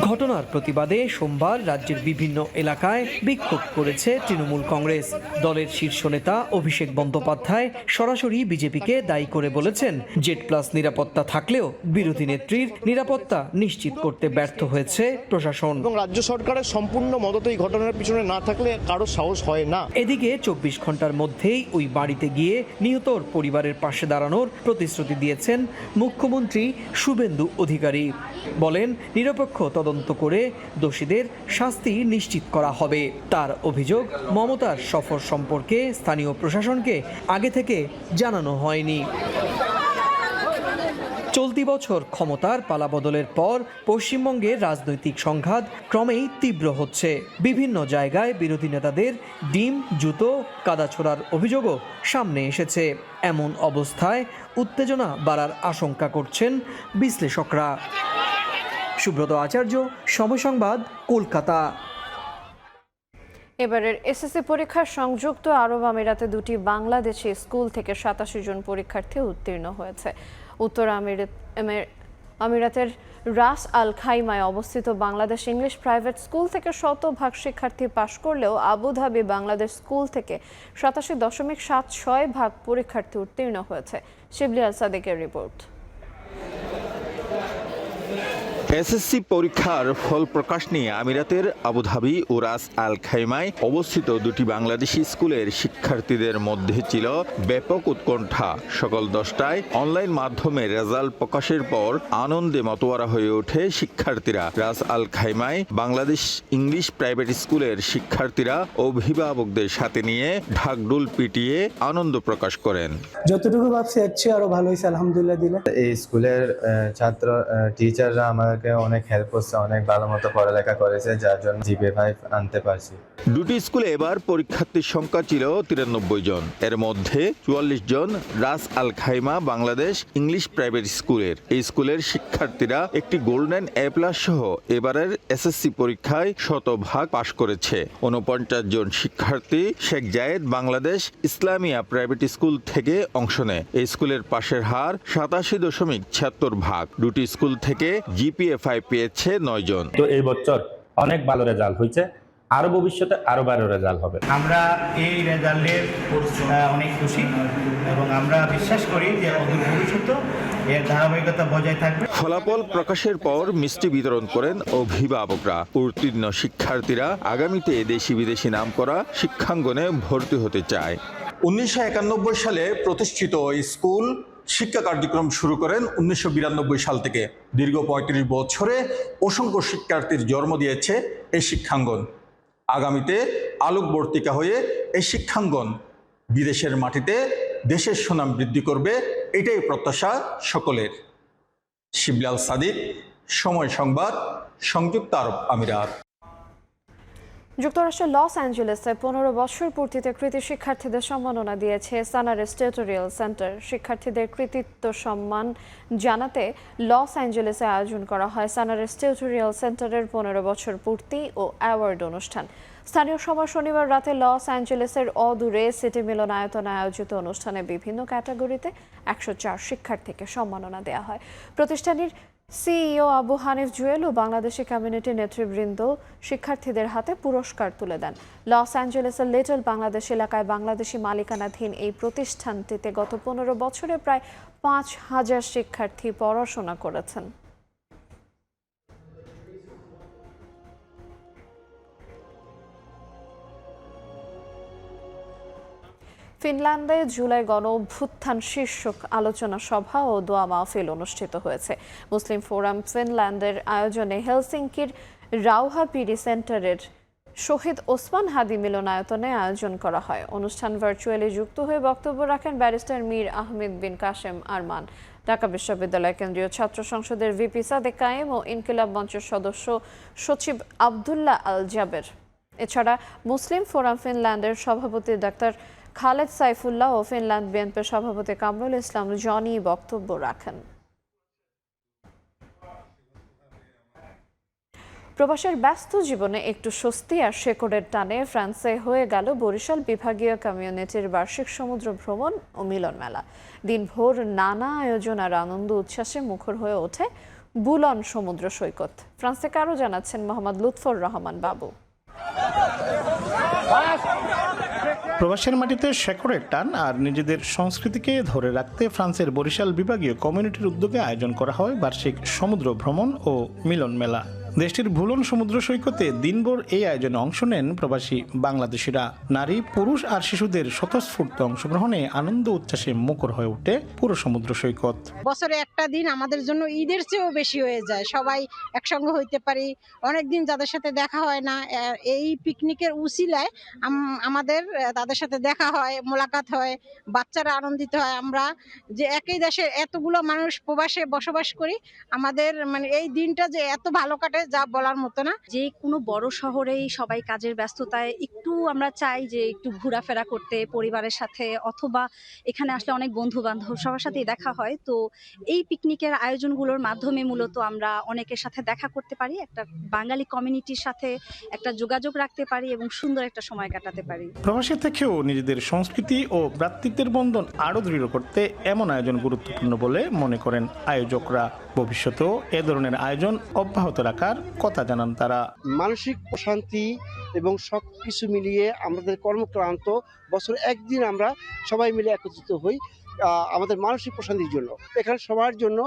Speaker 4: ঘটনার প্রতিবাদে সোমবার রাজ্যের বিভিন্ন এলাকায় বিক্ষোভ করেছে তৃণমূল কংগ্রেস। দলের শীর্ষ নেতা অভিষেক বন্দ্যোপাধ্যায় সরাসরি বিজেপিকে দায়ী করে বলেছেন, জেড প্লাস নিরাপত্তা থাকলেও বিরোধী নেত্রীর নিরাপত্তা নিশ্চিত করতে ব্যর্থ হয়েছে প্রশাসন।
Speaker 7: এবং রাজ্য সরকারের সম্পূর্ণ মদত এই ঘটনার পিছনে না থাকলে কারো সাহস হয় না।
Speaker 4: এদিকে 24 ঘন্টার মধ্যেই ওই বাড়িতে গিয়ে নিহতর পরিবারের পাশে দাঁড়ানোর প্রতিশ্রুতি দিয়েছেন মুখ্যমন্ত্রী শুভেন্দু অধিকারী। বলেন, নিরপেক্ষ তদন্ত করে দোষীদের শাস্তি নিশ্চিত করা হবে। তার অভিযোগ, মমতার সফর সম্পর্কে স্থানীয় প্রশাসনকে আগে থেকে জানানো হয়নি। চলতি বছর ক্ষমতার পালাবদলের পর পশ্চিমবঙ্গের রাজনৈতিক সংঘাত ক্রমেই তীব্র হচ্ছে। বিভিন্ন জায়গায় বিরোধী নেতাদের ডিম, জুতো, কাদা ছোড়ার অভিযোগও সামনে এসেছে। এমন অবস্থায় উত্তেজনা বাড়ার আশঙ্কা করছেন বিশ্লেষকরা। সুব্রত আচার্য, সময় সংবাদ, কলকাতা।
Speaker 1: এবারের এসএসসি পরীক্ষার সংযুক্ত আরব আমিরাতে দুটি বাংলাদেশি স্কুল থেকে 87 জন পরীক্ষার্থী উত্তীর্ণ হয়েছে। উত্তর আমিরাতের রাস আল খাইমায় অবস্থিত বাংলাদেশ ইংলিশ প্রাইভেট স্কুল থেকে 100% শিক্ষার্থী পাশ করলেও আবুধাবি বাংলাদেশ স্কুল থেকে 87.76% পরীক্ষার্থী উত্তীর্ণ হয়েছে। শিবলি আল সাদেকের রিপোর্ট।
Speaker 8: এসএসসি পরীক্ষার ফল প্রকাশ নিয়ে আমিরাতের আবুধাবি ও রাস আল খাইমায় অবস্থিত দুটি বাংলাদেশি স্কুলের শিক্ষার্থীদের মধ্যে ছিল ব্যাপক উৎকণ্ঠা। সকাল 10টায় অনলাইন মাধ্যমে রেজাল্ট প্রকাশের পর আনন্দে মতোয়ারা হয়ে ওঠে শিক্ষার্থীরা। রাস আল খাইমায় বাংলাদেশ ইংলিশ প্রাইভেট স্কুলের শিক্ষার্থীরা অভিভাবকদের সাথে নিয়ে ঢাকঢোল পিটিয়ে আনন্দ প্রকাশ করেন।
Speaker 9: যতটুকু ভাবছি এর চেয়ে আরো ভালো হয়েছে আলহামদুলিল্লাহ দিলে।
Speaker 20: এই স্কুলের ছাত্র টিচাররা আমাদেরকে অনেক হেল্প করছে, অনেক ভালো মতো পড়ালেখা করেছে, যার জন্য জিপিএ 5 আনতে পারছি।
Speaker 8: দুটি স্কুলে এবার পরীক্ষার্থীর সংখ্যা ছিল 93 জন। এর মধ্যে 44 জন রাস আল খাইমা বাংলাদেশ ইংলিশ প্রাইভেট স্কুলের। এই স্কুলের শিক্ষার্থীরা একটি গোল্ডেন A+ সহ এবারের এসএসসি পরীক্ষায় 100% পাশ করেছে। 49 জন শিক্ষার্থী শেখ জায়েদ বাংলাদেশ ইসলামিয়া প্রাইভেট স্কুল থেকে অংশ নেয়। এই স্কুলের পাশের হার 87.76%। দুটি স্কুল থেকে জিপিএ 5 পেয়েছে 9 জন।
Speaker 23: তো এই বছর অনেক ভালো রেজাল্ট হয়েছে, আরো ভবিষ্যতে আরো ভালো রেজাল্ট হবে।
Speaker 24: আমরা এই রেজাল্টের অনেক খুশি এবং আমরা বিশ্বাস করি যে অদূর ভবিষ্যতে এর ধারাবাহিকতা বজায় থাকবে।
Speaker 8: ফলাফল প্রকাশের পর মিষ্টি বিতরণ করেন অভিভাবকরা। উত্তীর্ণ শিক্ষার্থীরা আগামীতে দেশি বিদেশি নামকরা শিক্ষাঙ্গনে ভর্তি হতে চায়।
Speaker 25: 1991 সালে প্রতিষ্ঠিত এই স্কুল শিক্ষা কার্যক্রম শুরু করেন 1992 সাল থেকে। দীর্ঘ 35 বছরে অসংখ্য শিক্ষার্থীর জন্ম দিয়েছে এই শিক্ষাঙ্গন। আগামীতে আলোকবর্তিকা হয়ে এই শিক্ষাঙ্গন বিদেশের মাটিতে দেশের সুনাম বৃদ্ধি করবে, এটাই প্রত্যাশা সকলের। শিবলি আল সাদিক, সময় সংবাদ, সংযুক্ত আরব আমিরাত।
Speaker 1: যুক্তরাষ্ট্রের লস অ্যাঞ্জেলেসে 15 বছর পূর্তিতে কৃতি শিক্ষার্থীদের সম্মাননা দিয়েছে সানারেস টিউটোরিয়াল সেন্টার। শিক্ষার্থীদের কৃতিত্ব সম্মান জানাতে লস অ্যাঞ্জেলেসে আয়োজন করা হয় সানারেস টিউটোরিয়াল সেন্টারের 15 বছর পূর্তি ও অ্যাওয়ার্ড অনুষ্ঠান। স্থানীয় সময় শনিবার রাতে লস অ্যাঞ্জেলেসের অদূরে সিটি মিলনায়তনে আয়োজিত অনুষ্ঠানে বিভিন্ন ক্যাটাগরিতে 104 শিক্ষার্থীকে সম্মাননা দেওয়া হয়। প্রতিষ্ঠানের সিইও আবু হানিফ জুয়েল ও বাংলাদেশি কমিউনিটি নেতৃবৃন্দ শিক্ষার্থীদের হাতে পুরস্কার তুলে দেন। লস অ্যাঞ্জেলেসের লিটল বাংলাদেশ এলাকায় বাংলাদেশি মালিকানাধীন এই প্রতিষ্ঠানটিতে গত 15 বছরে প্রায় 5000 শিক্ষার্থী পড়াশোনা করেছেন। ফিনল্যান্ডে জুলাই গণ অভ্যুত্থান শীর্ষক আলোচনা সভা ও দোয়া মাহফিল অনুষ্ঠিত হয়েছে। মুসলিম ফোরাম ফিনল্যান্ডের আয়োজনে হেলসিঙ্কির রাউহাপিরি সেন্টারের শহীদ ওসমান হাদি মিলনায়তনে আয়োজন করা হয়। অনুষ্ঠান ভার্চুয়ালি যুক্ত হয়ে বক্তব্য রাখেন ব্যারিস্টার মীর আহমেদ বিন কাশেম আরমান, ঢাকা বিশ্ববিদ্যালয় কেন্দ্রীয় ছাত্র সংসদের ভিপি সাদেক কায়েম ও ইনকিলাব মঞ্চের সদস্য সচিব আবদুল্লাহ আল জাবের। এছাড়া মুসলিম ফোরাম ফিনল্যান্ডের সভাপতি ডাক্তার খালেদ সাইফুল্লাহ ও ফিনল্যান্ড বিএনপির সভাপতি কামরুল ইসলাম জনি বক্তব্য রাখেন। প্রবাসের ব্যস্ত জীবনে একটু স্বস্তি আর শেকড়ের টানে ফ্রান্সে হয়ে গেল বরিশাল বিভাগীয় কমিউনিটির বার্ষিক সমুদ্র ভ্রমণ ও মিলন মেলা। দিনভর নানা আয়োজন আর আনন্দ উচ্ছ্বাসে মুখর হয়ে ওঠে বুলন সমুদ্র সৈকত। ফ্রান্স থেকে আরও জানাচ্ছেন মোহাম্মদ লুৎফর রহমান বাবু।
Speaker 18: প্রবাসের মাটিতে শেকড়ের টান আর নিজেদের সংস্কৃতিকে ধরে রাখতে ফ্রান্সের বরিশাল বিভাগীয় কমিউনিটির উদ্যোগে আয়োজন করা হয় বার্ষিক সমুদ্র ভ্রমণ ও মিলন মেলা। দেশটির ভুলন সমুদ্র সৈকতে দিনভর এই আয়োজনে অংশ নেন প্রবাসী বাংলাদেশিরা। নারী, পুরুষ আর শিশুদের স্বতঃস্ফূর্ত অংশগ্রহণে আনন্দ উচ্ছ্বাসে মুখর হয়ে ওঠে পুরো সমুদ্র সৈকত।
Speaker 2: বছরে একটা দিন আমাদের জন্য ঈদের চেয়েও বেশি হয়ে যায়। সবাই একসঙ্গে হইতে পারি, অনেকদিন যাদের সাথে দেখা হয় না, এই পিকনিকের উছিলায় আমাদের তাদের সাথে দেখা হয়, মোলাকাত হয়, বাচ্চারা আনন্দিত হয়। আমরা যে একই দেশে এতগুলো মানুষ প্রবাসে বসবাস করি, আমাদের মানে এই দিনটা যে এত ভালো কাটে যা বলার মতো না।
Speaker 3: যে কোনো বড় শহরেই সবাই কাজের ব্যস্ততায় একটু আমরা চাই যে একটু ঘোরাফেরা করতে পরিবারের সাথে, অথবা এখানে আসলে অনেক বন্ধু বান্ধব সবার সাথেই দেখা হয়। তো এই পিকনিকের আয়োজনগুলোর মাধ্যমে মূলত আমরা অনেকের সাথে দেখা করতে পারি, একটা বাঙালি কমিউনিটির সাথে একটা যোগাযোগ রাখতে পারি এবং সুন্দর একটা সময় কাটাতে পারি।
Speaker 18: প্রবাসী থেকেও নিজেদের সংস্কৃতি ও ভ্রাতৃত্বের বন্ধন আরো দৃঢ় করতে এমন আয়োজন গুরুত্বপূর্ণ বলে মনে করেন আয়োজকরা। ভবিষ্যতেও এ ধরনের আয়োজন অব্যাহত রাখার কথা জানান তারা।
Speaker 5: মানসিক প্রশান্তি এবং সবকিছু মিলিয়ে আমাদের কর্মক্লান্ত বছর একদিন আমরা সবাই মিলে একত্রিত হই আমাদের মানসিক প্রশান্তির জন্য। এখানে সবার জন্য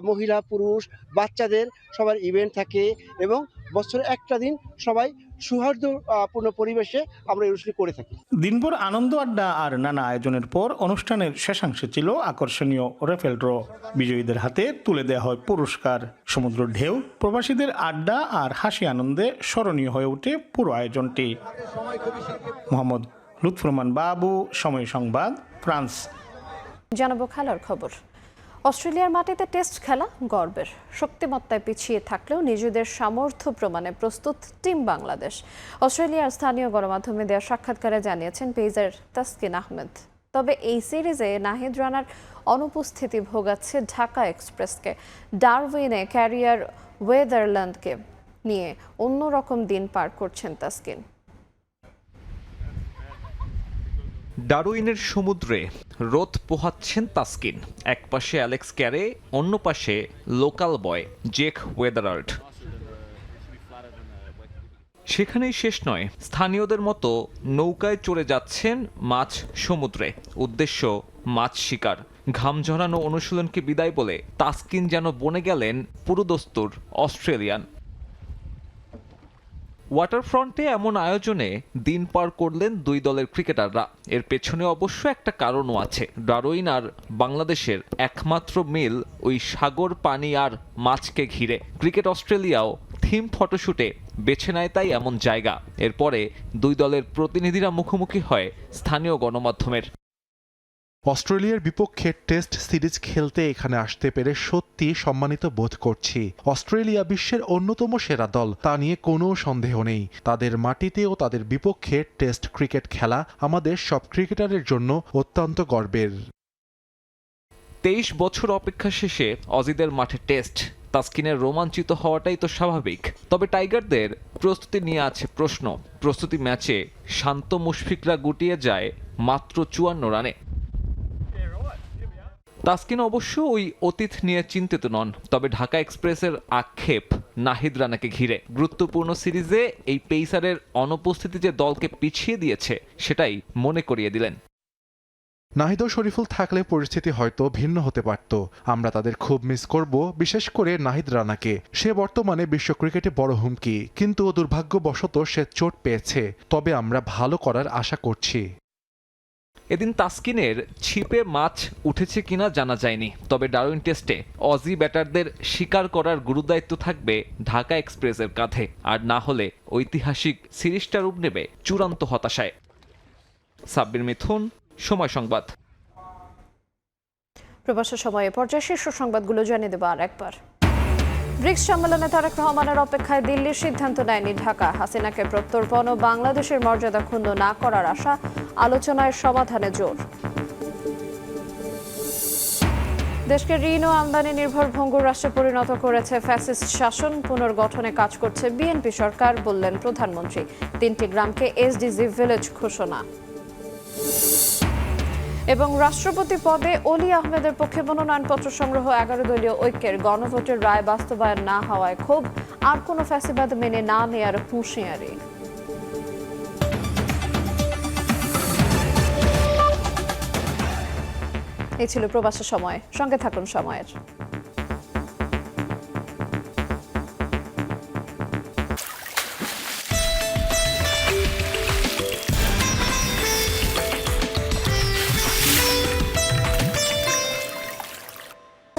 Speaker 5: মহিলা, পুরুষ, বাচ্চাদের সবার ইভেন্ট থাকে এবং বছরে একটা দিন সবাই সৌহার্দ্যপূর্ণ পরিবেশে আমরা অনুষ্ঠান করে থাকি।
Speaker 18: দিনভর আনন্দ আড্ডা আর নানা আয়োজনের পর অনুষ্ঠানের শেষাংশে ছিল আকর্ষণীয় রেফেল ড্র। বিজয়ীদের হাতে তুলে দেওয়া হয় পুরস্কার। সমুদ্র ঢেউ, প্রবাসীদের আড্ডা আর হাসি আনন্দে স্মরণীয় হয়ে ওঠে পুরো আয়োজনটি। মোহাম্মদ লুৎফর রহমান বাবু, সময় সংবাদ, ফ্রান্স।
Speaker 1: জানাবো খেলার খবর। অস্ট্রেলিয়ার মাটিতে টেস্ট খেলা গর্বের। শক্তিমত্তায় পিছিয়ে থাকলেও নিজেদের সামর্থ্য প্রমাণে প্রস্তুত টিম বাংলাদেশ। অস্ট্রেলিয়ার স্থানীয় গণমাধ্যমে দেওয়া সাক্ষাৎকারে জানিয়েছেন পেসার তাসকিন আহমেদ। তবে এই সিরিজে নাহিদ রানার অনুপস্থিতি ভোগাচ্ছে ঢাকা এক্সপ্রেসকে। ডারউইনে ক্যারিয়ার ওয়েদারল্যান্ডকে নিয়ে অন্যরকম দিন পার করছেন তাসকিন।
Speaker 11: ডারউইনের সমুদ্রে রোদ পোহাচ্ছেন তাসকিন। এক পাশে অ্যালেক্স ক্যারে, অন্য পাশে লোকাল বয় জেক ওয়েদারাল্ড। সেখানেই শেষ নয়, স্থানীয়দের মতো নৌকায় চড়ে যাচ্ছেন মাছ সমুদ্রে। উদ্দেশ্য মাছ শিকার। ঘাম ঝরানো অনুশীলনকে বিদায় বলে তাসকিন যেন বনে গেলেন পুরোদস্তুর অস্ট্রেলিয়ান। ওয়াটারফ্রন্টে এমন আয়োজনে দিন পার করলেন দুই দলের ক্রিকেটাররা। এর পেছনে অবশ্য একটা কারণও আছে। ডারউইন আর বাংলাদেশের একমাত্র মিল ওই সাগর, পানি আর মাছকে ঘিরে। ক্রিকেট অস্ট্রেলিয়াও থিম ফটোশুটে বেছে নেয় তাই এমন জায়গা। এরপরে দুই দলের প্রতিনিধিরা মুখোমুখি হয় স্থানীয় গণমাধ্যমের।
Speaker 13: অস্ট্রেলিয়ার বিপক্ষে টেস্ট সিরিজ খেলতে এখানে আসতে পেরে সত্যি সম্মানিত বোধ করছি। অস্ট্রেলিয়া বিশ্বের অন্যতম সেরা দল, তা নিয়ে কোনো সন্দেহ নেই। তাদের মাটিতে ও তাদের বিপক্ষে টেস্ট ক্রিকেট খেলা আমাদের সব ক্রিকেটারের জন্য অত্যন্ত গর্বের।
Speaker 11: 23 বছর অপেক্ষা শেষে অজিদের মাঠে টেস্ট, তাসকিনের রোমাঞ্চিত হওয়াটাই তো স্বাভাবিক। তবে টাইগারদের প্রস্তুতি নিয়ে আছে প্রশ্ন। প্রস্তুতি ম্যাচে শান্ত মুশফিকরা গুটিয়ে যায় মাত্র 54 রানে। তাসকিন অবশ্য ওই অতীত নিয়ে চিন্তিত নন। তবে ঢাকা এক্সপ্রেসের আক্ষেপ নাহিদ রানাকে ঘিরে। গুরুত্বপূর্ণ সিরিজে এই পেসারের অনুপস্থিতি যে দলকে পিছিয়ে দিয়েছে সেটাই মনে করিয়ে দিলেন।
Speaker 13: নাহিদ ও শরীফুল থাকলে পরিস্থিতি হয়তো ভিন্ন হতে পারত। আমরা তাদের খুব মিস করব, বিশেষ করে নাহিদ রানাকে। সে বর্তমানে বিশ্ব ক্রিকেটে বড় হুমকি, কিন্তু দুর্ভাগ্যবশত সে চোট পেয়েছে। তবে আমরা ভালো করার আশা করছি।
Speaker 11: এদিন তাসকিনের ছিপে মাছ উঠেছে কিনা জানা যায়নি। তবে ডারউইন টেস্টে অজি ব্যাটারদের শিকার করার গুরুদায়িত্ব থাকবে ঢাকা এক্সপ্রেসের কাঁধে। আর না হলে ঐতিহাসিক সিরিজটা রূপ নেবে চূড়ান্ত হতাশায়। সাব্বির মিথুন, সময় সংবাদ।
Speaker 1: প্রবাসী সময়ে পর্যায়ে শীর্ষ সংবাদগুলো জানিয়ে দেব আর একবার। ব্রিক্স সম্মেলনে তারেক রহমানের অপেক্ষায় দিল্লির সিদ্ধান্ত নেয়নি ঢাকা। হাসিনাকে প্রত্যর্পণ ও বাংলাদেশের মর্যাদা ক্ষুণ্ণ না করার আশা, আলোচনায় সমাধানে জোর। দেশকে ঋণ ও আমদানি নির্ভর ভঙ্গুর রাষ্ট্রে পরিণত করেছে ফ্যাসিস্ট শাসন। পুনর্গঠনে কাজ করছে বিএনপি সরকার, বললেন প্রধানমন্ত্রী। 3টি গ্রামকে এসডিজি ভিলেজ ঘোষণা। এবং রাষ্ট্রপতি পদে অলি আহমেদের পক্ষে মনোনয়নপত্র সংগ্রহ। 11 দলীয় ঐক্যের গণভোটের রায় বাস্তবায়ন না হওয়ায় ক্ষোভ, আর কোনো ফ্যাসিবাদ মেনে না নেয়ার হুঁশিয়ারি। এই ছিল প্রবাসী সময়। সঙ্গে থাকুন সময়ের।